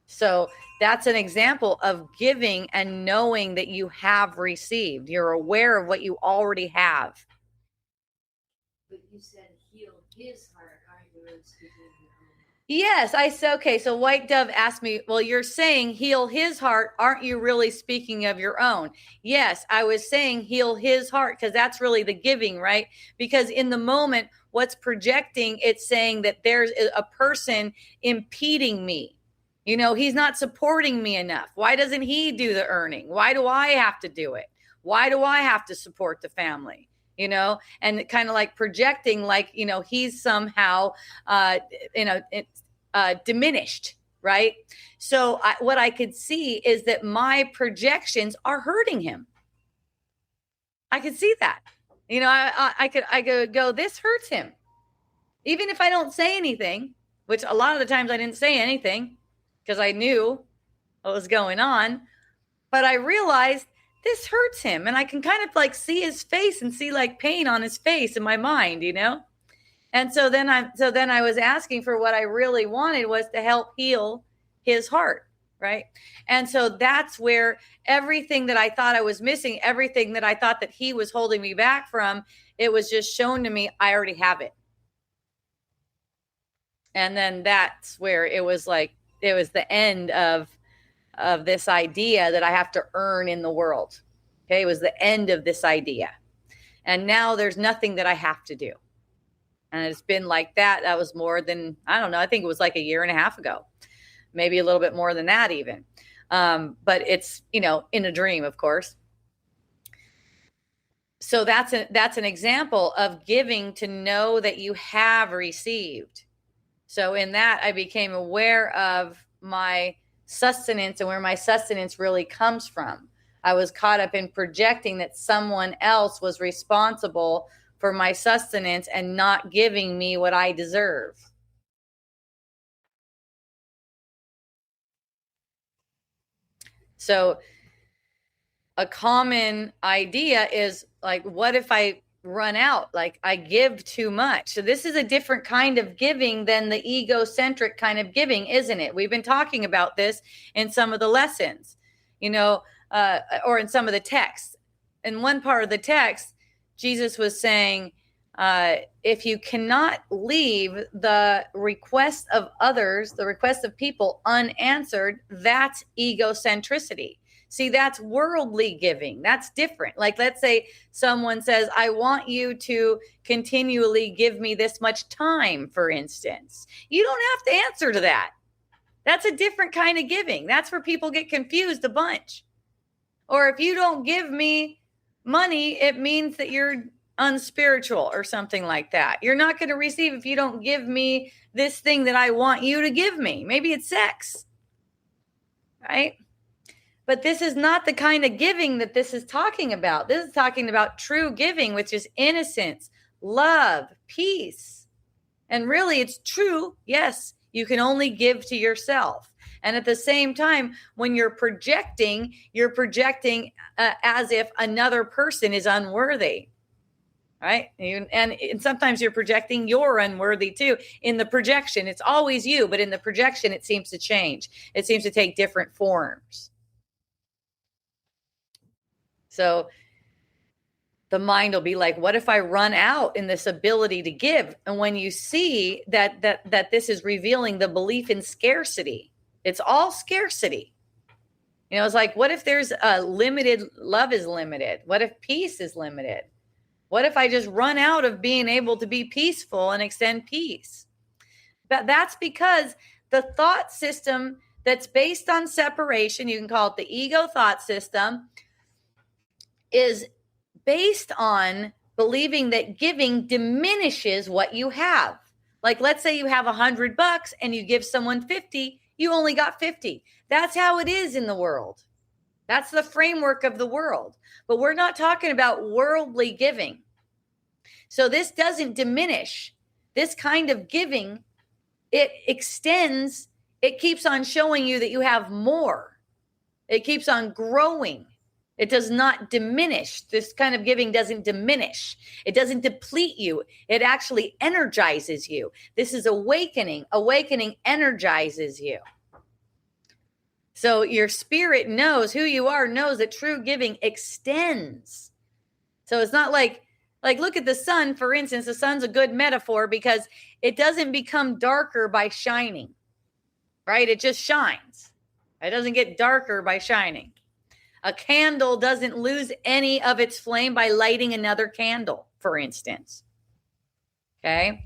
So that's an example of giving and knowing that you have received. You're aware of what you already have. But you said heal his heart, aren't you really speaking of your own? Yes, I said, okay, so White Dove asked me, well, you're saying heal his heart. Aren't you really speaking of your own? Yes, I was saying heal his heart, because that's really the giving, right? Because in the moment, what's projecting, it's saying that there's a person impeding me. He's not supporting me enough. Why doesn't he do the earning? Why do I have to do it? Why do I have to support the family? And kind of like projecting, like, he's somehow, diminished, right? So what I could see is that my projections are hurting him. I could see that. I could go, this hurts him. Even if I don't say anything, which a lot of the times I didn't say anything because I knew what was going on, but I realized this hurts him, and I can kind of like see his face and see like pain on his face in my mind, And so then I was asking for what I really wanted was to help heal his heart, right? And so that's where everything that I thought I was missing, everything that I thought that he was holding me back from, it was just shown to me, I already have it. And then that's where it was the end of this idea that I have to earn in the world. Okay, it was the end of this idea. And now there's nothing that I have to do. And it's been like that. That was more than, I don't know, I think it was like a year and a half ago, maybe a little bit more than that even. But it's, in a dream, of course. So that's an example of giving to know that you have received. So in that, I became aware of my sustenance and where my sustenance really comes from. I was caught up in projecting that someone else was responsible for my sustenance and not giving me what I deserve. So a common idea is like, what if I run out? Like I give too much. So this is a different kind of giving than the egocentric kind of giving, isn't it? We've been talking about this in some of the lessons, or in some of the texts. In one part of the text, Jesus was saying, if you cannot leave the requests of others, the requests of people unanswered, that's egocentricity. See, that's worldly giving. That's different. Like, let's say someone says, I want you to continually give me this much time, for instance. You don't have to answer to that. That's a different kind of giving. That's where people get confused a bunch. Or if you don't give me money, it means that you're unspiritual or something like that. You're not going to receive if you don't give me this thing that I want you to give me. Maybe it's sex, right? But this is not the kind of giving that this is talking about. This is talking about true giving, which is innocence, love, peace. And really, it's true. Yes, you can only give to yourself. And at the same time, when you're projecting as if another person is unworthy, right? And sometimes you're projecting you're unworthy too. In the projection, it's always you, but in the projection, it seems to change. It seems to take different forms. So the mind will be like, what if I run out in this ability to give? And when you see that this is revealing the belief in scarcity, it's all scarcity. You know, it's like, what if there's a limited, love is limited? What if peace is limited? What if I just run out of being able to be peaceful and extend peace? That's because the thought system that's based on separation, you can call it the ego thought system, is based on believing that giving diminishes what you have. Like, let's say you have $100 and you give someone 50, you only got 50. That's how it is in the world. That's the framework of the world. But we're not talking about worldly giving. So this doesn't diminish. This kind of giving, it extends, it keeps on showing you that you have more. It keeps on growing. It does not diminish. This kind of giving doesn't diminish. It doesn't deplete you. It actually energizes you. This is awakening. Awakening energizes you. So your spirit knows who you are, knows that true giving extends. So it's not like look at the sun, for instance. The sun's a good metaphor because it doesn't become darker by shining, right? It just shines. It doesn't get darker by shining. A candle doesn't lose any of its flame by lighting another candle, for instance. Okay?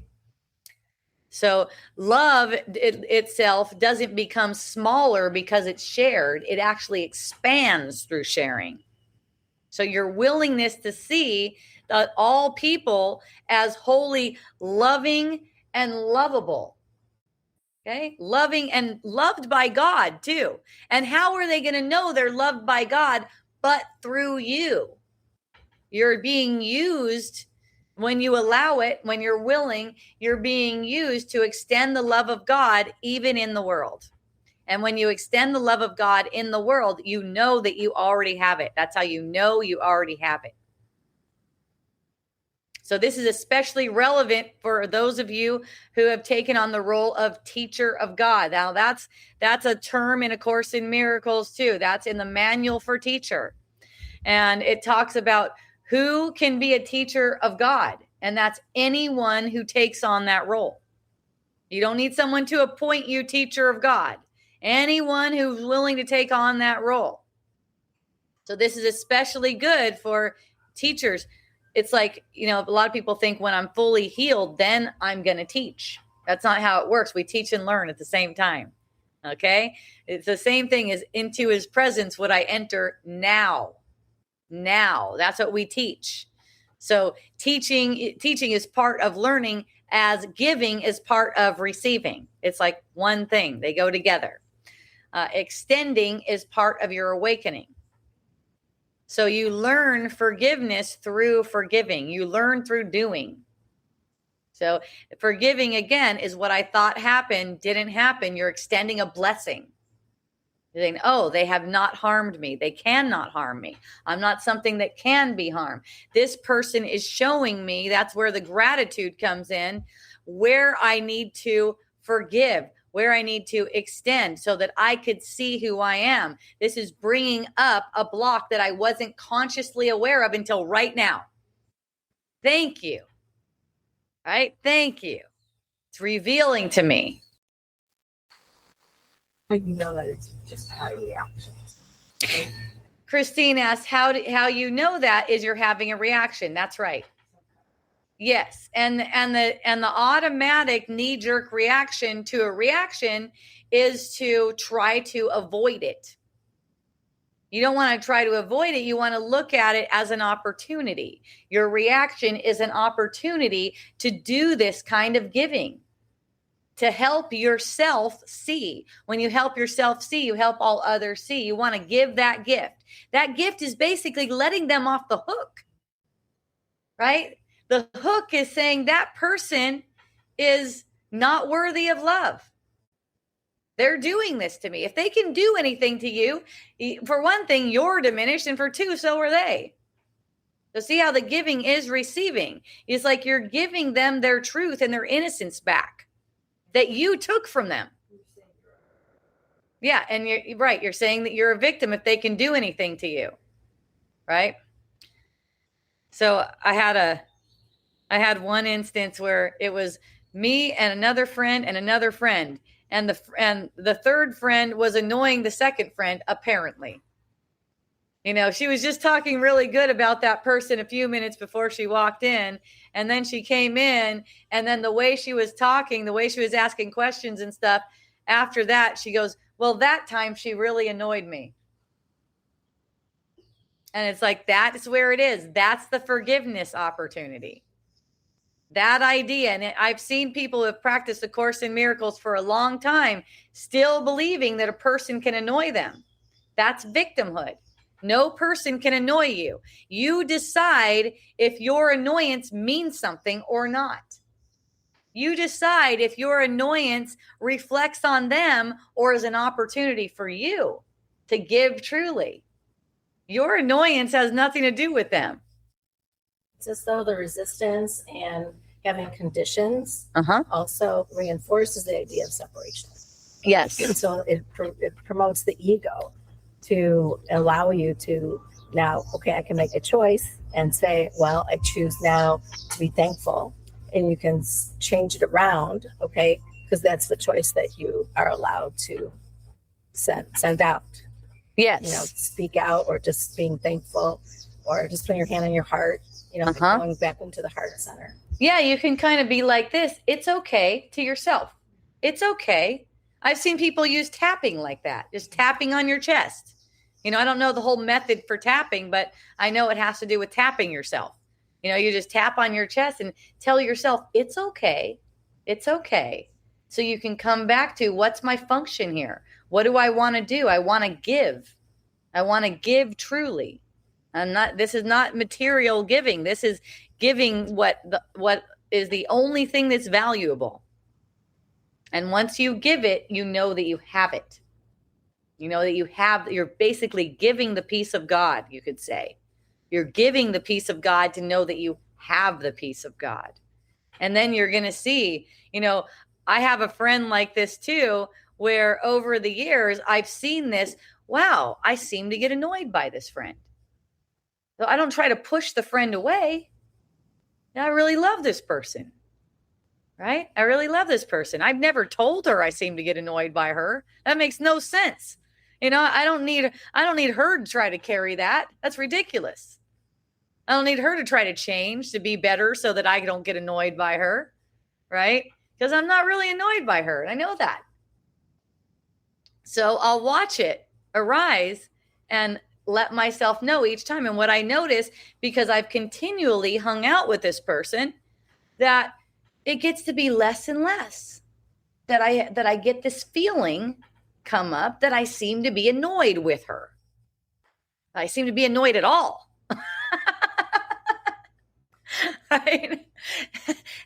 So love itself doesn't become smaller because it's shared. It actually expands through sharing. So your willingness to see all people as wholly loving and lovable. Okay, loving and loved by God too. And how are they going to know they're loved by God but through you? You're being used when you allow it, when you're willing, you're being used to extend the love of God even in the world. And when you extend the love of God in the world, you know that you already have it. That's how you know you already have it. So this is especially relevant for those of you who have taken on the role of teacher of God. Now that's a term in A Course in Miracles too. That's in the manual for teacher. And it talks about who can be a teacher of God. And that's anyone who takes on that role. You don't need someone to appoint you teacher of God. Anyone who's willing to take on that role. So this is especially good for teachers. It's like, you know, a lot of people think when I'm fully healed, then I'm going to teach. That's not how it works. We teach and learn at the same time. Okay. It's the same thing as into his presence would I enter now. Now that's what we teach. So teaching is part of learning, as giving is part of receiving. It's like one thing. They go together. Extending is part of your awakening. So you learn forgiveness through forgiving. You learn through doing. So forgiving, again, is what I thought happened, didn't happen. You're extending a blessing. You're saying, oh, they have not harmed me. They cannot harm me. I'm not something that can be harmed. This person is showing me, that's where the gratitude comes in, where I need to forgive, where I need to extend so that I could see who I am. This is bringing up a block that I wasn't consciously aware of until right now. Thank you. Right? Thank you. It's revealing to me. You know that it's just how you react. Christine asked, how you know that is you're having a reaction. That's right. Yes. And the automatic knee-jerk reaction to a reaction is to try to avoid it. You don't want to try to avoid it. You want to look at it as an opportunity. Your reaction is an opportunity to do this kind of giving, to help yourself see. When you help yourself see, you help all others see. You want to give that gift. That gift is basically letting them off the hook, right? The hook is saying that person is not worthy of love. They're doing this to me. If they can do anything to you, for one thing, you're diminished. And for two, so are they. So see how the giving is receiving. It's like you're giving them their truth and their innocence back that you took from them. Yeah. And you're right. You're saying that you're a victim if they can do anything to you. Right. So I had one instance where it was me and another friend and another friend. And the third friend was annoying the second friend, apparently. You know, she was just talking really good about that person a few minutes before she walked in. And then she came in, and then the way she was talking, the way she was asking questions and stuff, after that, she goes, well, that time she really annoyed me. And it's like, that's where it is. That's the forgiveness opportunity. That idea. And I've seen people who have practiced the Course in Miracles for a long time still believing that a person can annoy them. That's victimhood. No person can annoy you. You decide if your annoyance means something or not. You decide if your annoyance reflects on them or is an opportunity for you to give truly. Your annoyance has nothing to do with them. It's as though the resistance and having conditions also reinforces the idea of separation. Yes. And so it promotes the ego to allow you to now, okay, I can make a choice and say, well, I choose now to be thankful. And you can change it around, okay, because that's the choice that you are allowed to send out. Yes. You know, speak out, or just being thankful, or just putting your hand on your heart, you know, going back into the heart center. Yeah, you can kind of be like this. It's okay to yourself. It's okay. I've seen people use tapping like that, just tapping on your chest. You know, I don't know the whole method for tapping, but I know it has to do with tapping yourself. You know, you just tap on your chest and tell yourself, it's okay. It's okay. So you can come back to, what's my function here? What do I want to do? I want to give. I want to give truly. This is not material giving. This is giving what is the only thing that's valuable. And once you give it, you know that you have it. You know that you're basically giving the peace of God, you could say. You're giving the peace of God to know that you have the peace of God. And then you're going to see, you know, I have a friend like this too, where over the years, I've seen this. Wow, I seem to get annoyed by this friend. So I don't try to push the friend away. I really love this person, right? I really love this person. I've never told her I seem to get annoyed by her. That makes no sense. You know, I don't need her to try to carry that. That's ridiculous. I don't need her to try to change to be better so that I don't get annoyed by her, right? Because I'm not really annoyed by her. And I know that. So I'll watch it arise and let myself know each time. And what I notice, because I've continually hung out with this person, that it gets to be less and less. That I get this feeling come up that I seem to be annoyed with her. I seem to be annoyed at all. Right?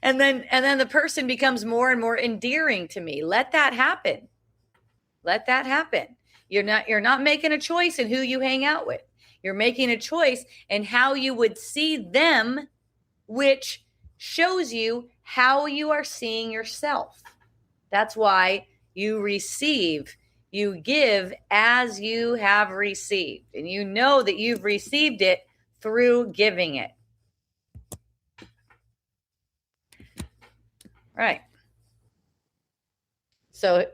And then the person becomes more and more endearing to me. Let that happen. Let that happen. You're not making a choice in who you hang out with. You're making a choice in how you would see them, which shows you how you are seeing yourself. That's why you receive, you give as you have received. And you know that you've received it through giving it. Right. So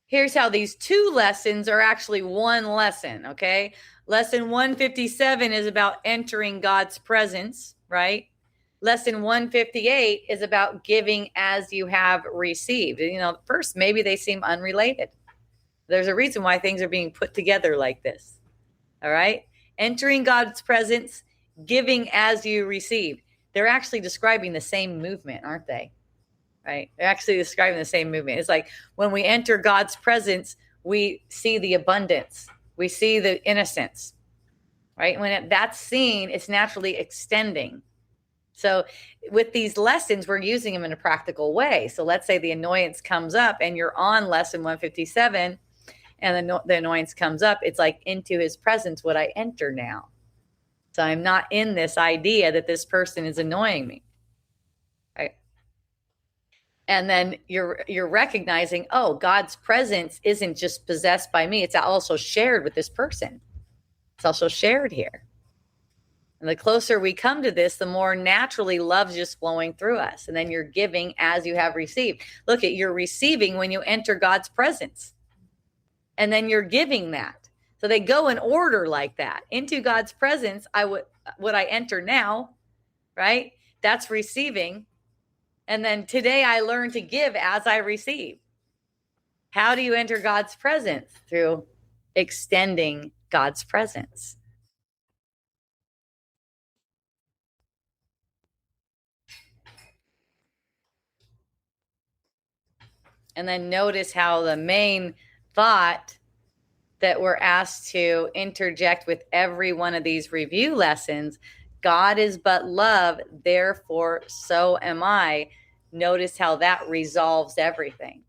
here's how these two lessons are actually one lesson, okay? Lesson 157 is about entering God's presence, right? lesson 158 is about giving as you have received. And, first, maybe they seem unrelated. There's a reason why things are being put together like this. All right. Entering God's presence, giving as you received. They're actually describing the same movement, aren't they? Right. They're actually describing the same movement. It's like when we enter God's presence, we see the abundance. We see the innocence. Right. When that's seen, it's naturally extending. So with these lessons, we're using them in a practical way. So let's say the annoyance comes up and you're on lesson 157 and the annoyance comes up. It's like, into his presence would I enter now. So I'm not in this idea that this person is annoying me. Right. And then you're recognizing, oh, God's presence isn't just possessed by me. It's also shared with this person. It's also shared here. And the closer we come to this, the more naturally love's just flowing through us. And then you're giving as you have received. Look at, you're receiving when you enter God's presence. And then you're giving that. So they go in order like that. Into God's presence, would I enter now, right? That's receiving. And then today I learn to give as I receive. How do you enter God's presence? Through extending God's presence. And then notice how the main thought that we're asked to interject with every one of these review lessons, God is but love, therefore so am I. Notice how that resolves everything.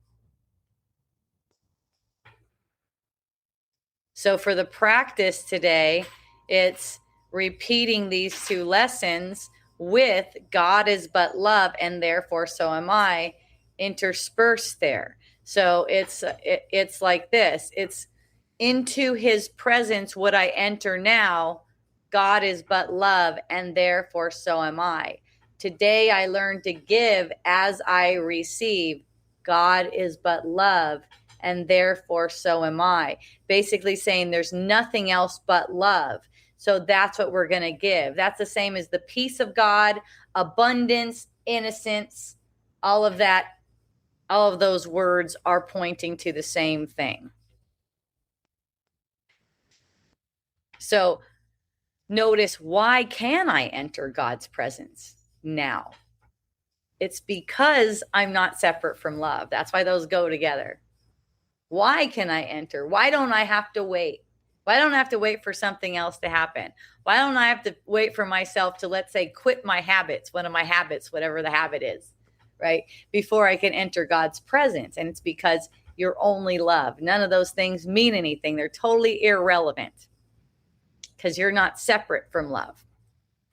So for the practice today, it's repeating these two lessons with God is but love and therefore so am I interspersed there. So it's like this. It's, into his presence would I enter now. God is but love and therefore so am I. Today I learn to give as I receive. God is but love and therefore so am I. Basically saying there's nothing else but love. So that's what we're going to give. That's the same as the peace of God, abundance, innocence, all of that. All of those words are pointing to the same thing. So notice, why can I enter God's presence now? It's because I'm not separate from love. That's why those go together. Why can I enter? Why don't I have to wait? Why don't I have to wait for something else to happen? Why don't I have to wait for myself to, let's say, quit my habits, one of my habits, whatever the habit is, right? Before I can enter God's presence. And it's because you're only love. None of those things mean anything. They're totally irrelevant because you're not separate from love.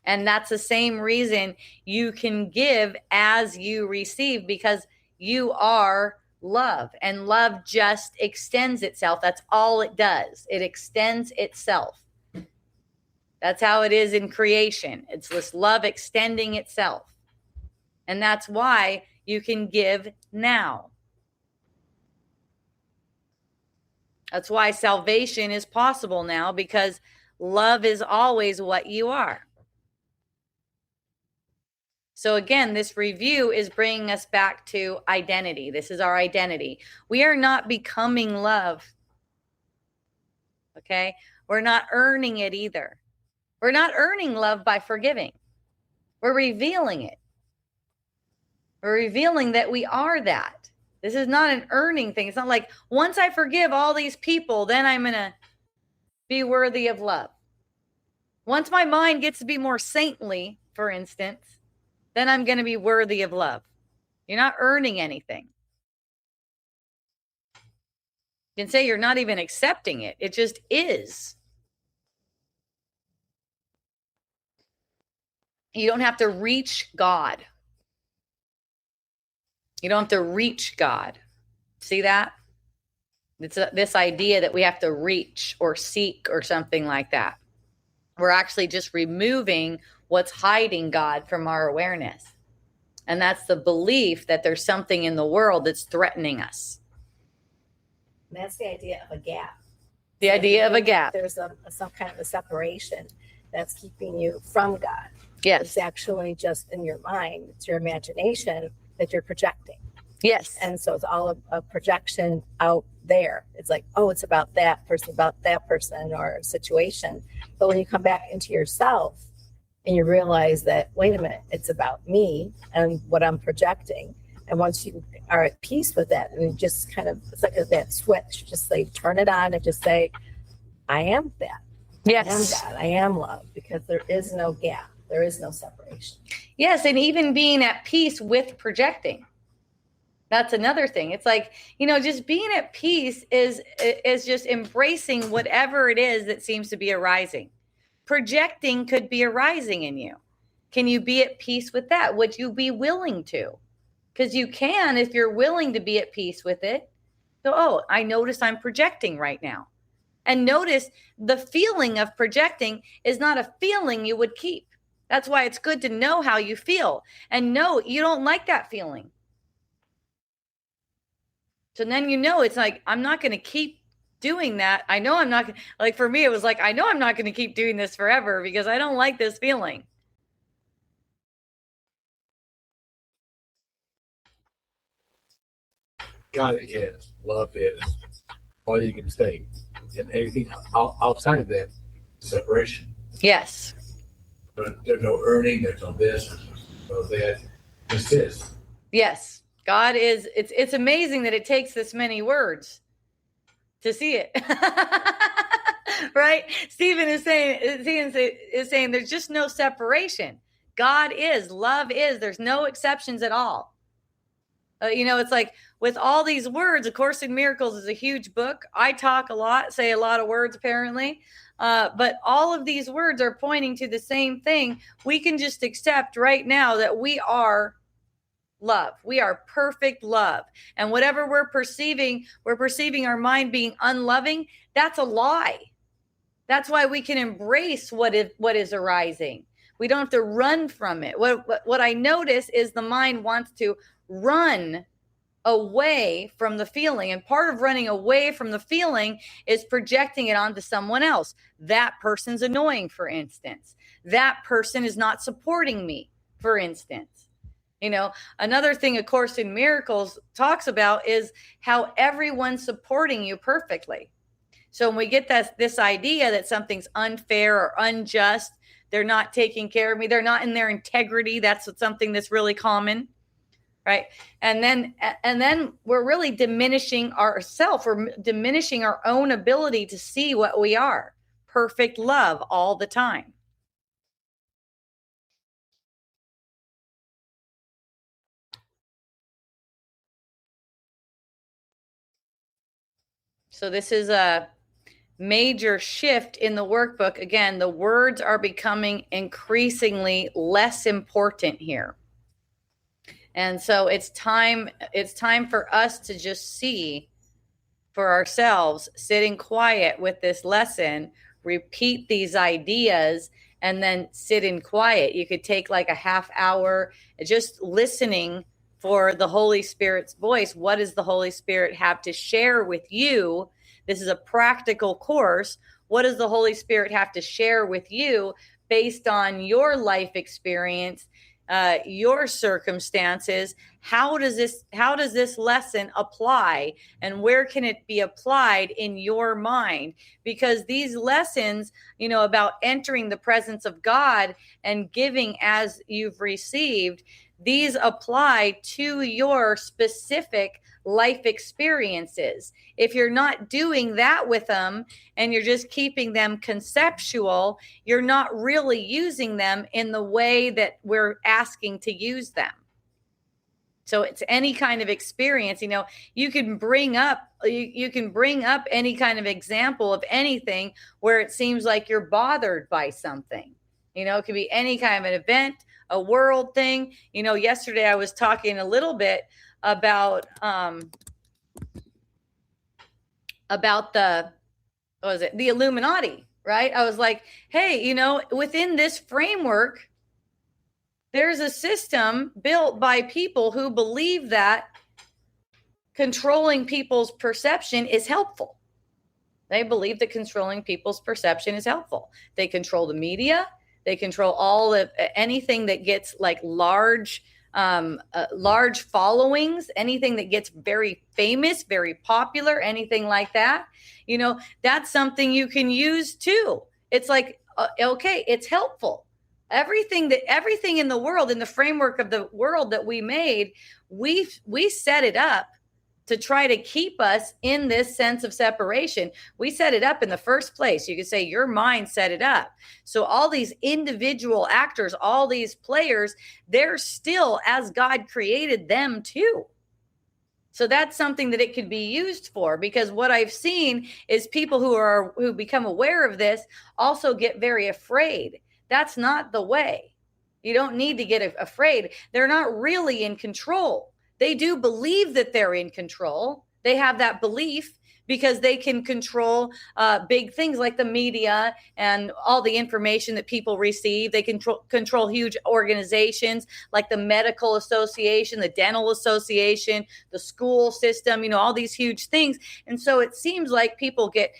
And that's the same reason you can give as you receive, because you are love, and love just extends itself. That's all it does. It extends itself. That's how it is in creation. It's this love extending itself. And that's why you can give now. That's why salvation is possible now, because love is always what you are. So again, this review is bringing us back to identity. This is our identity. We are not becoming love. Okay? We're not earning it either. We're not earning love by forgiving. We're revealing it. We're revealing that we are that. This is not an earning thing. It's not like, once I forgive all these people, then I'm going to be worthy of love. Once my mind gets to be more saintly, for instance, then I'm going to be worthy of love. You're not earning anything. You can say you're not even accepting it. It just is. You don't have to reach God. You don't have to reach God. See that? It's this idea that we have to reach or seek or something like that. We're actually just removing what's hiding God from our awareness. And that's the belief that there's something in the world that's threatening us. That's the idea of a gap. The idea of a gap. There's some kind of a separation that's keeping you from God. Yes. It's actually just in your mind. It's your imagination that you're projecting. Yes. And so it's all a projection out there. It's like, oh, it's about that person or situation. But when you come back into yourself and you realize that, wait a minute, it's about me and what I'm projecting. And once you are at peace with that, and you just kind of, it's like that switch, just like turn it on and just say, I am that. Yes. I am God. I am love, because there is no gap. There is no separation. Yes. And even being at peace with projecting. That's another thing. It's like, just being at peace is just embracing whatever it is that seems to be arising. Projecting could be arising in you. Can you be at peace with that? Would you be willing to? Because you can, if you're willing to be at peace with it. So, oh, I notice I'm projecting right now. And notice the feeling of projecting is not a feeling you would keep. That's why it's good to know how you feel and know you don't like that feeling. So then it's like, I'm not going to keep doing that. I know I'm not, like for me, it was like, I know I'm not going to keep doing this forever because I don't like this feeling. God is, love is, all you can say. And everything outside of that, separation. Yes. But there's no earning, there's no this, there's no that. This is. Yes. God is, it's amazing that it takes this many words to see it. Right? Stephen is saying there's just no separation. God is, love is, there's no exceptions at all. It's like with all these words, A Course in Miracles is a huge book. I talk a lot, say a lot of words apparently. But all of these words are pointing to the same thing. We can just accept right now that we are love. We are perfect love. And whatever we're perceiving our mind being unloving. That's a lie. That's why we can embrace what is arising. We don't have to run from it. What I notice is the mind wants to run away from the feeling. And part of running away from the feeling is projecting it onto someone else. That person's annoying, for instance. That person is not supporting me, for instance. Another thing A Course in Miracles talks about is how everyone's supporting you perfectly. So when we get this idea that something's unfair or unjust, they're not taking care of me, they're not in their integrity, that's something that's really common, right? And then we're really diminishing ourselves, we're diminishing our own ability to see what we are. Perfect love all the time. So this is a major shift in the workbook. Again, the words are becoming increasingly less important here. And so it's time for us to just see for ourselves, sitting quiet with this lesson, repeat these ideas, and then sit in quiet. You could take like a half hour just listening for the Holy Spirit's voice. What does the Holy Spirit have to share with you? This is a practical course. What does the Holy Spirit have to share with you based on your life experience, your circumstances? How does this lesson apply, and where can it be applied in your mind? Because these lessons, about entering the presence of God and giving as you've received, these apply to your specific life experiences. If you're not doing that with them and you're just keeping them conceptual, you're not really using them in the way that we're asking to use them. So it's any kind of experience. You can bring up any kind of example of anything where it seems like you're bothered by something. It could be any kind of an event, a world thing. Yesterday I was talking a little bit about the Illuminati, right? I was like, hey, within this framework, there's a system built by people who believe that controlling people's perception is helpful. They believe that controlling people's perception is helpful. They control the media. They control all of anything that gets like large followings, anything that gets very famous, very popular, anything like that. That's something you can use too. It's like, okay, it's helpful. Everything in the world, in the framework of the world that we made, we set it up to try to keep us in this sense of separation. We set it up in the first place. You could say your mind set it up. So all these individual actors, all these players, they're still as God created them too. So that's something that it could be used for, because what I've seen is people who become aware of this also get very afraid. That's not the way. You don't need to get afraid. They're not really in control. They do believe that they're in control. They have that belief because they can control big things like the media and all the information that people receive. They control huge organizations like the medical association, the dental association, the school system, all these huge things. And so it seems like people get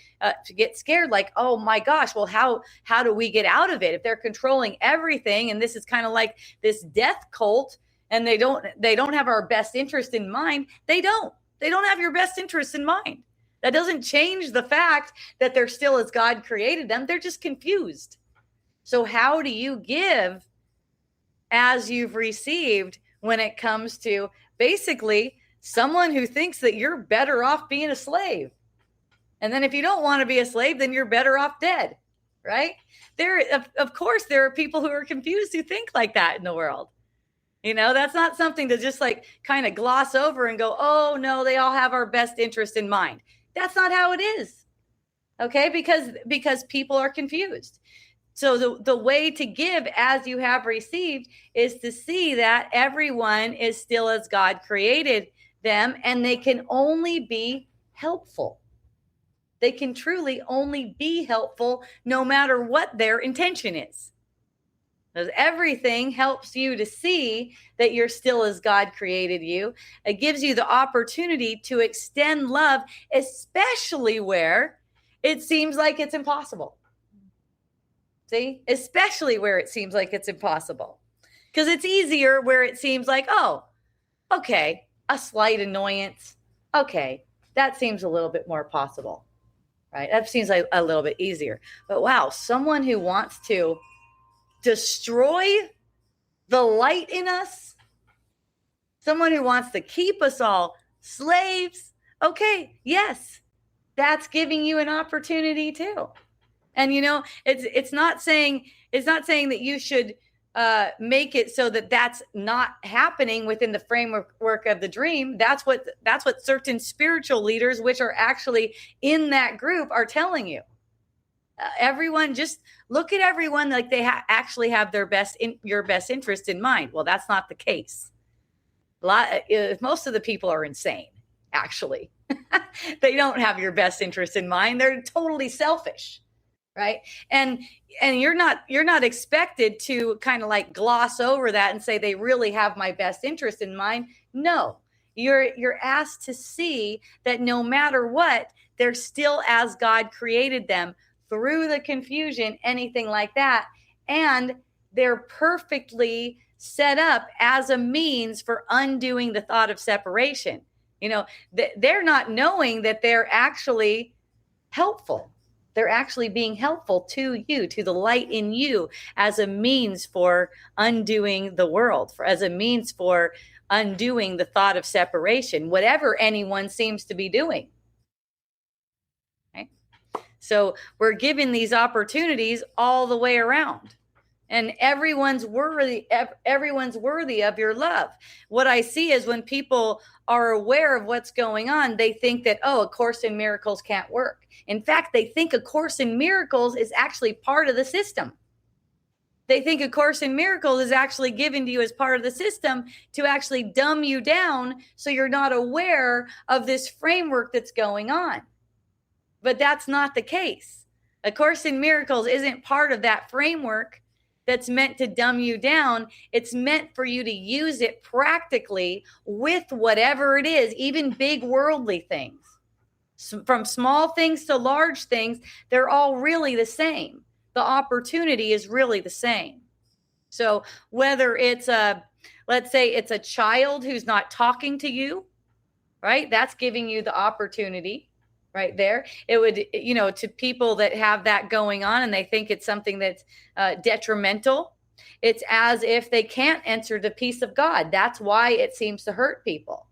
scared, like, oh my gosh, well, how do we get out of it if they're controlling everything? And this is kind of like this death cult, and they don't have our best interest in mind. They don't have your best interest in mind. That doesn't change the fact that they're still as God created them. They're just confused. So how do you give as you've received when it comes to basically someone who thinks that you're better off being a slave? And then if you don't want to be a slave, then you're better off dead, right? Of course, there are people who are confused who think like that in the world. That's not something to just like kind of gloss over and go, oh no, they all have our best interest in mind. That's not how it is. Okay. Because people are confused. So the way to give as you have received is to see that everyone is still as God created them, and they can only be helpful. They can truly only be helpful no matter what their intention is. Because everything helps you to see that you're still as God created you. It gives you the opportunity to extend love, especially where it seems like it's impossible. See? Especially where it seems like it's impossible. Because it's easier where it seems like, oh, okay, a slight annoyance. Okay, that seems a little bit more possible. Right? That seems like a little bit easier. But wow, someone who wants to destroy the light in us, someone who wants to keep us all slaves. Okay, yes, that's giving you an opportunity too. And it's not saying that you should make it so that that's not happening within the framework of the dream. That's what certain spiritual leaders, which are actually in that group, are telling you. Everyone, just look at everyone like they actually have your best interest in mind. Well, that's not the case. Most of the people are insane, actually. They don't have your best interest in mind. They're totally selfish, right? And you're not expected to kind of like gloss over that and say they really have my best interest in mind. No, you're asked to see that no matter what, they're still as God created them, through the confusion, anything like that. And they're perfectly set up as a means for undoing the thought of separation. They're not knowing that they're actually helpful. They're actually being helpful to you, to the light in you, as a means for undoing the world, as a means for undoing the thought of separation, whatever anyone seems to be doing. So we're given these opportunities all the way around, and everyone's worthy of your love. What I see is when people are aware of what's going on, they think that, oh, A Course in Miracles can't work. In fact, they think A Course in Miracles is actually part of the system. They think A Course in Miracles is actually given to you as part of the system to actually dumb you down so you're not aware of this framework that's going on. But that's not the case. A Course in Miracles isn't part of that framework that's meant to dumb you down. It's meant for you to use it practically with whatever it is, even big worldly things. From small things to large things, they're all really the same. the opportunity is really the same. So whether it's let's say it's a child who's not talking to you, right? That's giving you the opportunity right there. It would, to people that have that going on and they think it's something that's detrimental, it's as if they can't enter the peace of God. That's why it seems to hurt people.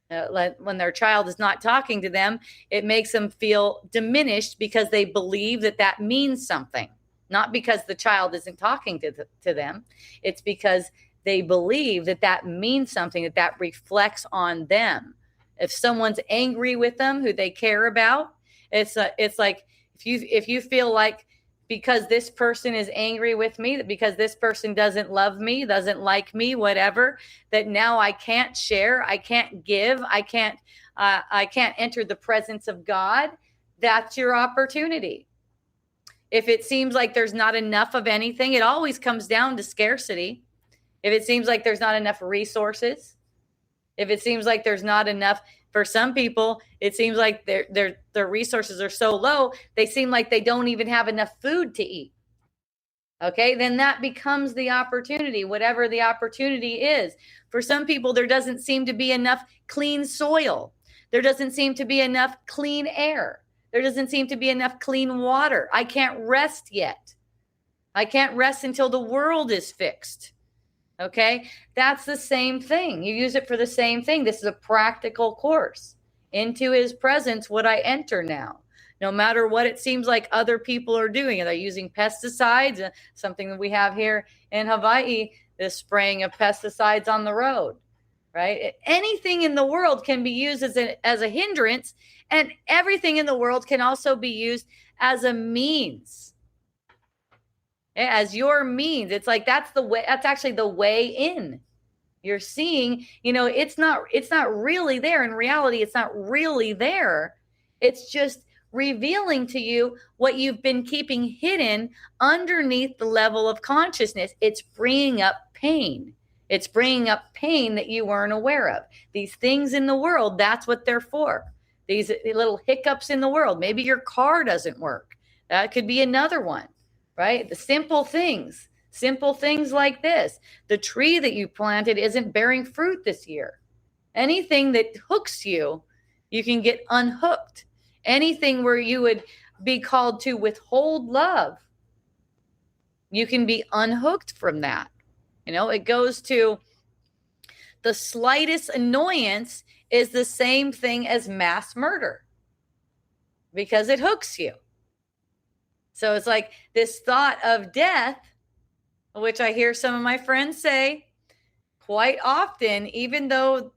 When their child is not talking to them, it makes them feel diminished because they believe that means something. Not because the child isn't talking to them. It's because they believe that means something, that reflects on them. If someone's angry with them, who they care about, it's like if you feel like because this person is angry with me, because this person doesn't love me, doesn't like me, whatever, that now I can't share, I can't give, I can't enter the presence of God. That's your opportunity. If it seems like there's not enough of anything, it always comes down to scarcity. If it seems like there's not enough resources, if it seems like there's not enough, for some people, it seems like their resources are so low, they seem like they don't even have enough food to eat. Okay, then that becomes the opportunity, whatever the opportunity is. For some people, there doesn't seem to be enough clean soil. There doesn't seem to be enough clean air. There doesn't seem to be enough clean water. I can't rest yet. I can't rest until the world is fixed. Okay, that's the same thing. You use it for the same thing. This is a practical course. Into his presence would I enter now. No matter what it seems like other people are doing. They're using pesticides, something that we have here in Hawaii, the spraying of pesticides on the road, right? Anything in the world can be used as a hindrance, and everything in the world can also be used as a means. As your means. It's like that's the way, that's actually the way in. You're seeing, it's not really there. In reality, it's not really there. It's just revealing to you what you've been keeping hidden underneath the level of consciousness. It's bringing up pain. It's bringing up pain that you weren't aware of. These things in the world, that's what they're for. These little hiccups in the world. Maybe your car doesn't work. That could be another one, right? The simple things like this. The tree that you planted isn't bearing fruit this year. Anything that hooks you, you can get unhooked. Anything where you would be called to withhold love, you can be unhooked from that. It goes to the slightest annoyance is the same thing as mass murder because it hooks you. So it's like this thought of death, which I hear some of my friends say quite often, even though,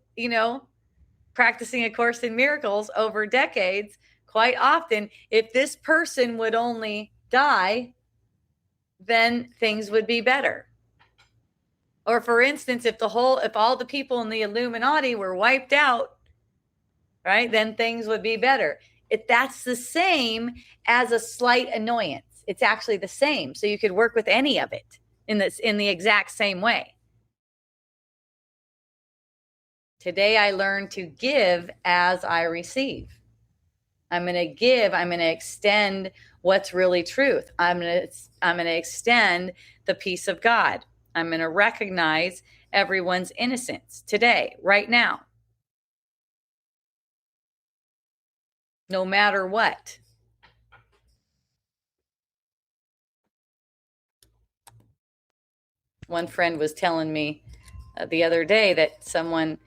practicing A Course in Miracles over decades, quite often, if this person would only die, then things would be better. Or for instance, if all the people in the Illuminati were wiped out, right, then things would be better. That's the same as a slight annoyance. It's actually the same. So you could work with any of it in the exact same way. Today I learned to give as I receive. I'm going to give. I'm going to extend what's really truth. I'm going to extend the peace of God. I'm going to recognize everyone's innocence today, right now. No matter what. One friend was telling me the other day that someone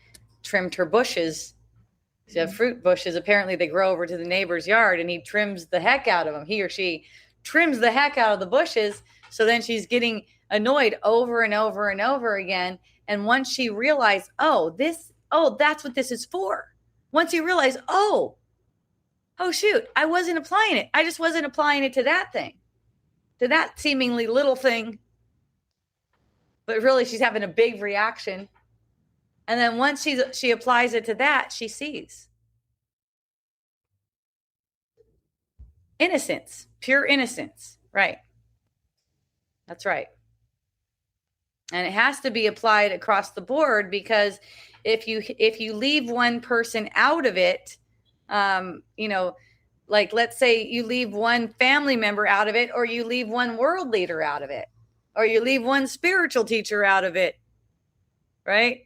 trimmed her bushes. She have fruit bushes. Apparently they grow over to the neighbor's yard and he trims the heck out of them. He or she trims the heck out of the bushes. So then she's getting annoyed over and over and over again. And once she realized, that's what this is for. Once you realize, oh shoot, I wasn't applying it. I just wasn't applying it to that thing, to that seemingly little thing. But really she's having a big reaction. And then once she applies it to that, she sees innocence, pure innocence. Right. That's right. And it has to be applied across the board, because if you leave one person out of it, Like, let's say you leave one family member out of it, or you leave one world leader out of it, or you leave one spiritual teacher out of it, right?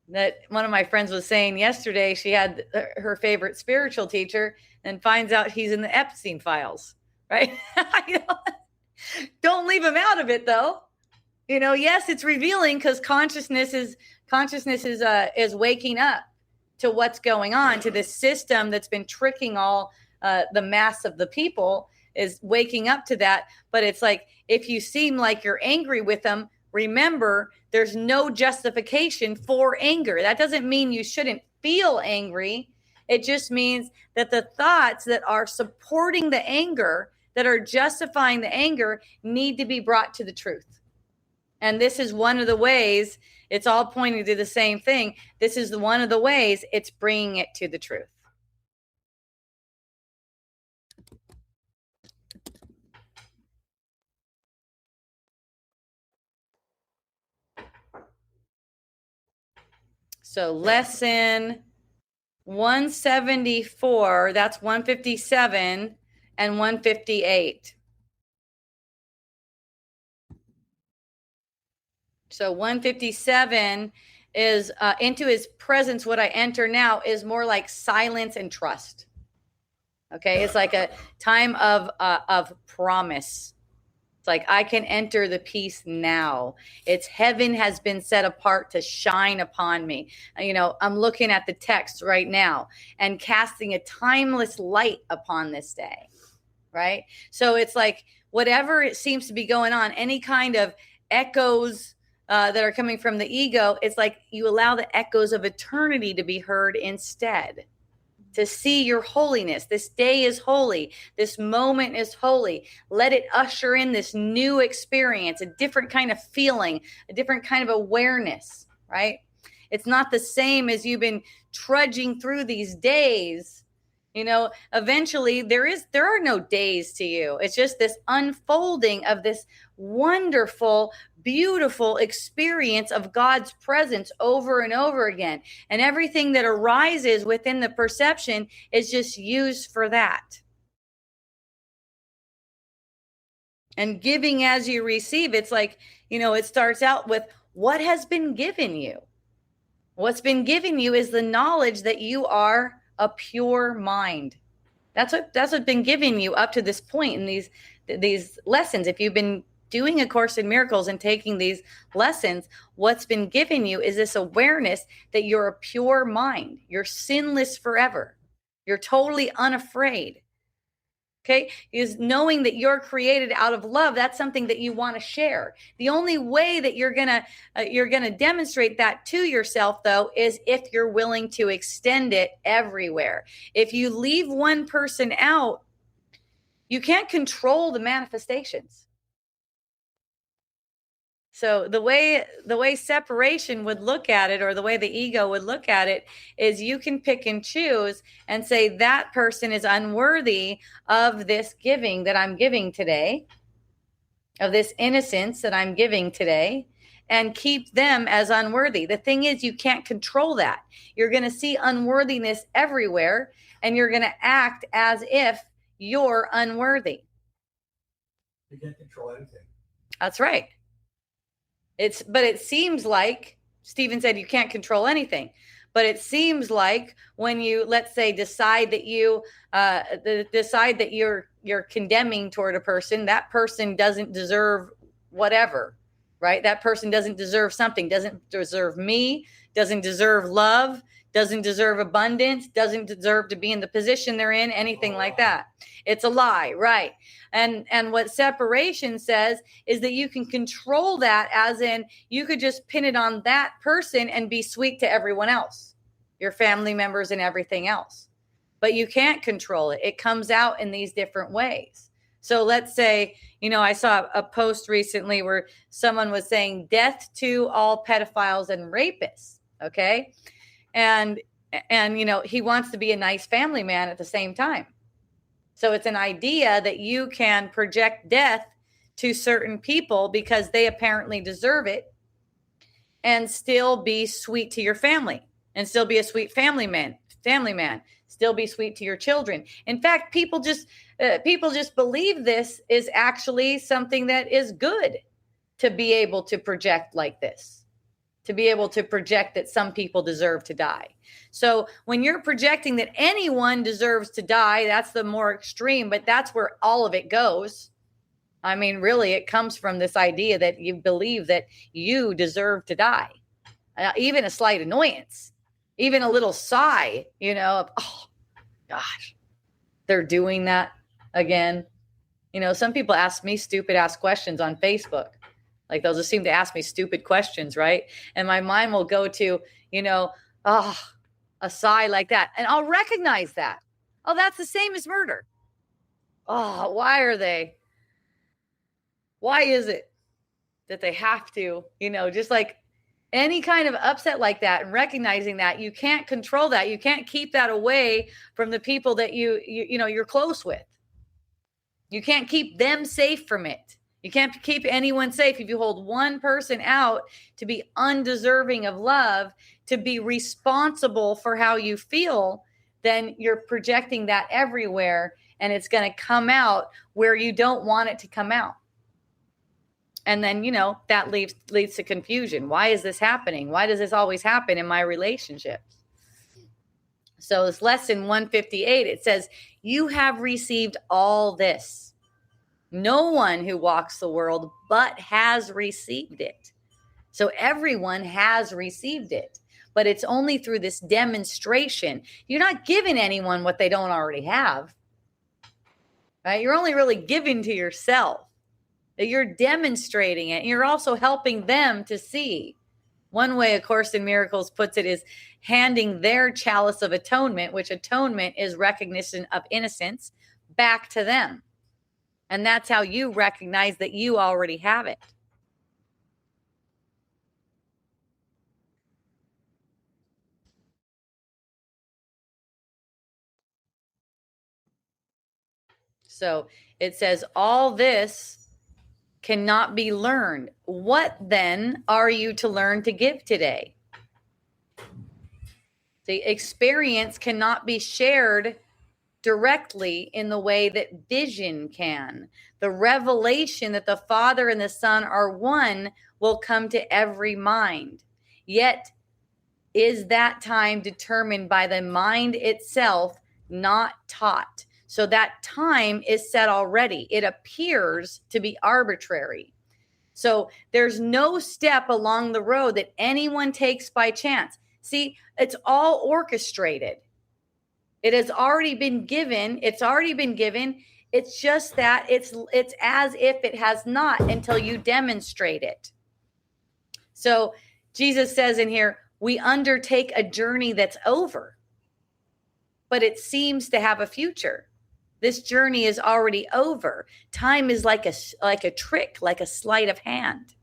That one of my friends was saying yesterday, she had her favorite spiritual teacher and finds out he's in the Epstein files, right? Don't leave him out of it, though. Yes, it's revealing, because consciousness is waking up to what's going on, to this system that's been tricking all the mass of the people, is waking up to that. But it's like, if you seem like you're angry with them, remember, there's no justification for anger. That doesn't mean you shouldn't feel angry. It just means that the thoughts that are supporting the anger, that are justifying the anger, need to be brought to the truth. And this is one of the ways. It's all pointing to the same thing. This is one of the ways it's bringing it to the truth. So lesson 174, that's 157 and 158. So 157 is into his presence. What I enter now is more like silence and trust. Okay, it's like a time of promise. It's like, I can enter the peace now. It's heaven has been set apart to shine upon me. I'm looking at the text right now and casting a timeless light upon this day, right? So it's like, whatever it seems to be going on, any kind of echoes that are coming from the ego, it's like you allow the echoes of eternity to be heard instead. To see your holiness. This day is holy. This moment is holy. Let it usher in this new experience, a different kind of feeling, a different kind of awareness, right? It's not the same as you've been trudging through these days. Eventually there are no days to you. It's just this unfolding of this wonderful, beautiful experience of God's presence over and over again. And everything that arises within the perception is just used for that. And giving as you receive, it's like, it starts out with what has been given you. What's been given you is the knowledge that you are a pure mind. That's what's been given you up to this point in these lessons. If you've been doing A Course in Miracles and taking these lessons, what's been given you is this awareness that you're a pure mind. You're sinless forever. You're totally unafraid. Okay, is knowing that you're created out of love. That's something that you want to share. The only way that you're gonna demonstrate that to yourself, though, is if you're willing to extend it everywhere. If you leave one person out, you can't control the manifestations. So the way separation would look at it, or the way the ego would look at it, is you can pick and choose and say that person is unworthy of this giving that I'm giving today, of this innocence that I'm giving today, and keep them as unworthy. The thing is, you can't control that. You're going to see unworthiness everywhere, and you're going to act as if you're unworthy. You can't control anything. That's right. But it seems like, Stephen said, you can't control anything. But it seems like when you, let's say, decide that you're condemning toward a person, that person doesn't deserve whatever, right? That person doesn't deserve something, doesn't deserve me, doesn't deserve love, doesn't deserve abundance, doesn't deserve to be in the position they're in, anything like that. It's a lie, right? And what separation says is that you can control that, as in you could just pin it on that person and be sweet to everyone else, your family members and everything else. But you can't control it. It comes out in these different ways. So let's say, I saw a post recently where someone was saying death to all pedophiles and rapists, okay? And he wants to be a nice family man at the same time. So it's an idea that you can project death to certain people because they apparently deserve it, and still be sweet to your family, and still be a sweet family man, Still be sweet to your children. In fact, people just believe this is actually something that is good, to be able to project like this, to be able to project that some people deserve to die. So when you're projecting that anyone deserves to die, that's the more extreme, but that's where all of it goes. I mean, really, it comes from this idea that you believe that you deserve to die. Even a slight annoyance, even a little sigh, of, oh gosh, they're doing that again. Some people ask me stupid ass questions on Facebook. Like, they'll just seem to ask me stupid questions, right? And my mind will go to, a sigh like that. And I'll recognize that. Oh, that's the same as murder. Oh, why is it that they have to, just like any kind of upset like that, and recognizing that you can't control that. You can't keep that away from the people that you're close with. You can't keep them safe from it. You can't keep anyone safe. If you hold one person out to be undeserving of love, to be responsible for how you feel, then you're projecting that everywhere, and it's going to come out where you don't want it to come out. And then, that leads to confusion. Why is this happening? Why does this always happen in my relationships? So this lesson 158, it says, you have received all this. No one who walks the world but has received it. So everyone has received it, but it's only through this demonstration. You're not giving anyone what they don't already have, right? You're only really giving to yourself. You're demonstrating it. And you're also helping them to see. One way A Course in Miracles puts it is handing their chalice of atonement, which atonement is recognition of innocence, back to them. And that's how you recognize that you already have it. So it says, all this cannot be learned. What then are you to learn to give today? The experience cannot be shared directly in the way that vision can. The revelation that the Father and the Son are one will come to every mind. Yet is that time determined by the mind itself, not taught. So that time is set already. It appears to be arbitrary. So there's no step along the road that anyone takes by chance. See, it's all orchestrated. It has already been given. It's already been given. It's just that it's as if it has not until you demonstrate it. So Jesus says in here, we undertake a journey that's over, but it seems to have a future. This journey is already over. Time is like a trick, like a sleight of hand.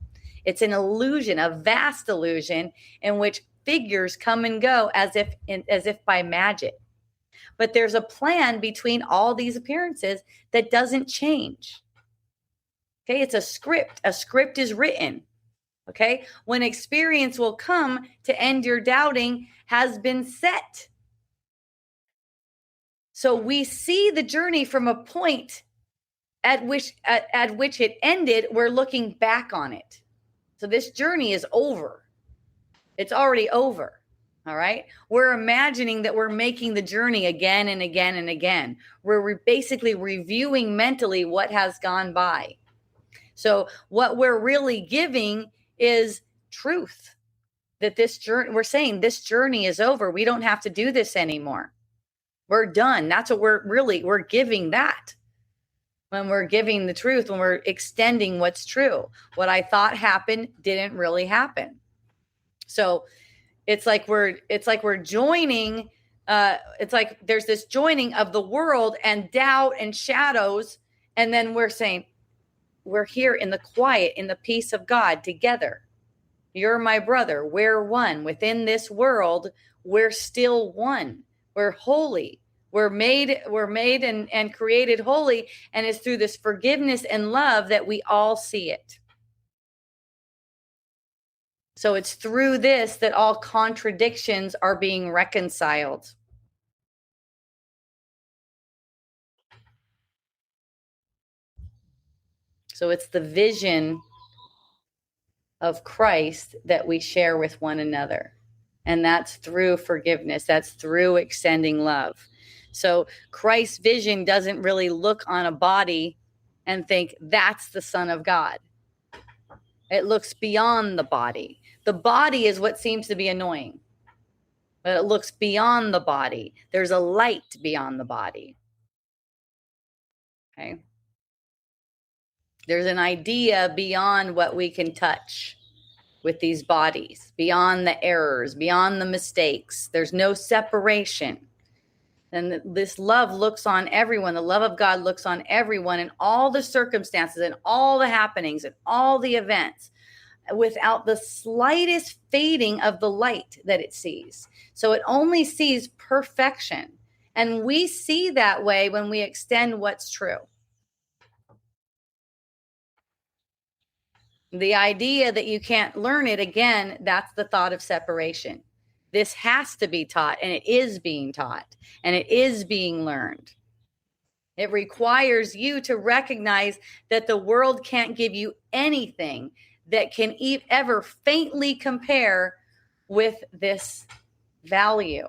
It's an illusion, a vast illusion in which figures come and go as if by magic. But there's a plan between all these appearances that doesn't change. Okay, it's a script. A script is written. Okay, when experience will come to end your doubting has been set. So we see the journey from a point at which it ended. We're looking back on it. So this journey is over. It's already over. All right. We're imagining that we're making the journey again and again and again. We're basically reviewing mentally what has gone by. So what we're really giving is truth. That this journey, we're saying this journey is over. We don't have to do this anymore. We're done. That's what we're giving that. When we're giving the truth, when we're extending what's true. What I thought happened didn't really happen. So it's like we're joining, it's like there's this joining of the world and doubt and shadows. And then we're saying, we're here in the quiet, in the peace of God together. You're my brother. We're one. Within this world, we're still one. We're holy. We're made and created holy. And it's through this forgiveness and love that we all see it. So it's through this that all contradictions are being reconciled. So it's the vision of Christ that we share with one another. And that's through forgiveness. That's through extending love. So Christ's vision doesn't really look on a body and think that's the Son of God. It looks beyond the body. The body is what seems to be annoying, but it looks beyond the body. There's a light beyond the body. Okay. There's an idea beyond what we can touch with these bodies, beyond the errors, beyond the mistakes. There's no separation. And this love looks on everyone. The love of God looks on everyone in all the circumstances and all the happenings and all the events without the slightest fading of the light that it sees. So it only sees perfection. And we see that way when we extend what's true. The idea that you can't learn it, again, that's the thought of separation. This has to be taught, and it is being taught, and it is being learned. It requires you to recognize that the world can't give you anything that can ever faintly compare with this value,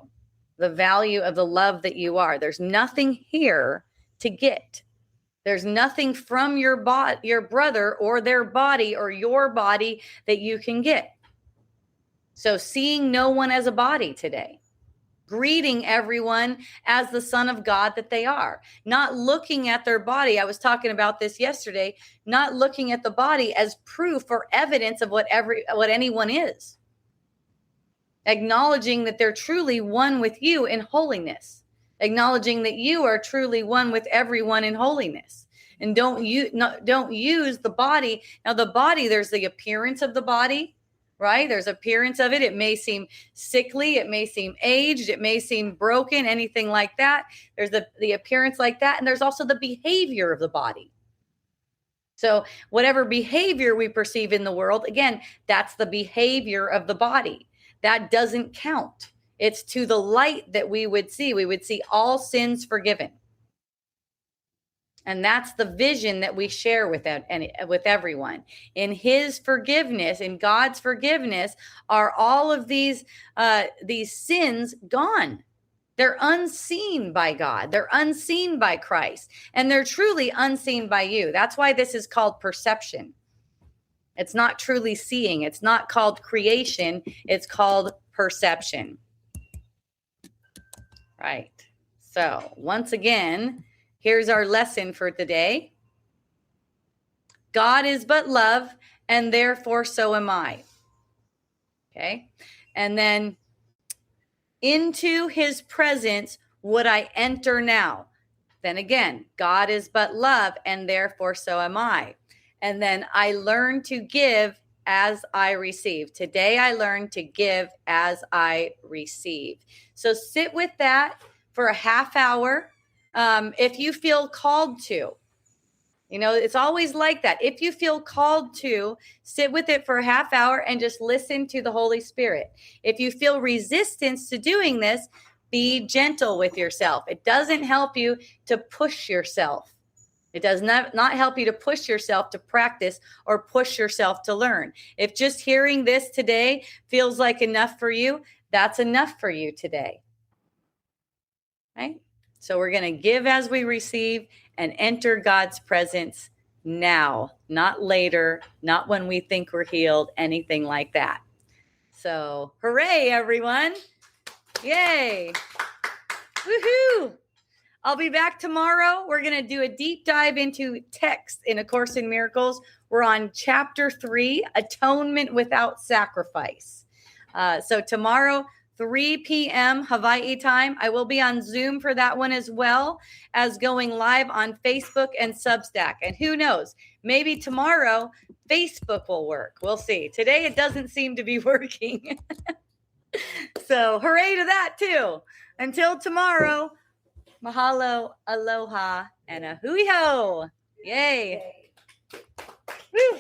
the value of the love that you are. There's nothing here to get. There's nothing from your brother or their body or your body that you can get. So seeing no one as a body today, greeting everyone as the Son of God that they are, not looking at their body. I was talking about this yesterday, not looking at the body as proof or evidence of what anyone is. Acknowledging that they're truly one with you in holiness. Acknowledging that you are truly one with everyone in holiness. And don't use the body. Now the body, there's the appearance of the body, right? There's appearance of it. It may seem sickly. It may seem aged. It may seem broken, anything like that. There's the appearance like that. And there's also the behavior of the body. So whatever behavior we perceive in the world, again, that's the behavior of the body. That doesn't count. It's to the light that we would see. We would see all sins forgiven. And that's the vision that we share with everyone. In his forgiveness, in God's forgiveness, are all of these sins gone. They're unseen by God. They're unseen by Christ. And they're truly unseen by you. That's why this is called perception. It's not truly seeing. It's not called creation. It's called perception. Right. So once again, here's our lesson for today. God is but love, and therefore so am I. Okay. And then into his presence would I enter now. Then again, God is but love, and therefore so am I. And then I learn to give as I receive. Today I learned to give as I receive. So sit with that for a half hour. If you feel called to, it's always like that. If you feel called to, sit with it for a half hour and just listen to the Holy Spirit. If you feel resistance to doing this, be gentle with yourself. It doesn't help you to push yourself. It does not help you to push yourself to practice or push yourself to learn. If just hearing this today feels like enough for you, that's enough for you today. Right? So we're going to give as we receive and enter God's presence now, not later, not when we think we're healed, anything like that. So hooray, everyone. Yay. Woohoo. I'll be back tomorrow. We're going to do a deep dive into text in A Course in Miracles. We're on chapter 3, Atonement Without Sacrifice. So tomorrow, 3 p.m. Hawaii time. I will be on Zoom for that one as well as going live on Facebook and Substack. And who knows, maybe tomorrow Facebook will work. We'll see. Today it doesn't seem to be working. So hooray to that too. Until tomorrow. Mahalo, aloha, and a hui ho. Yay. Woo.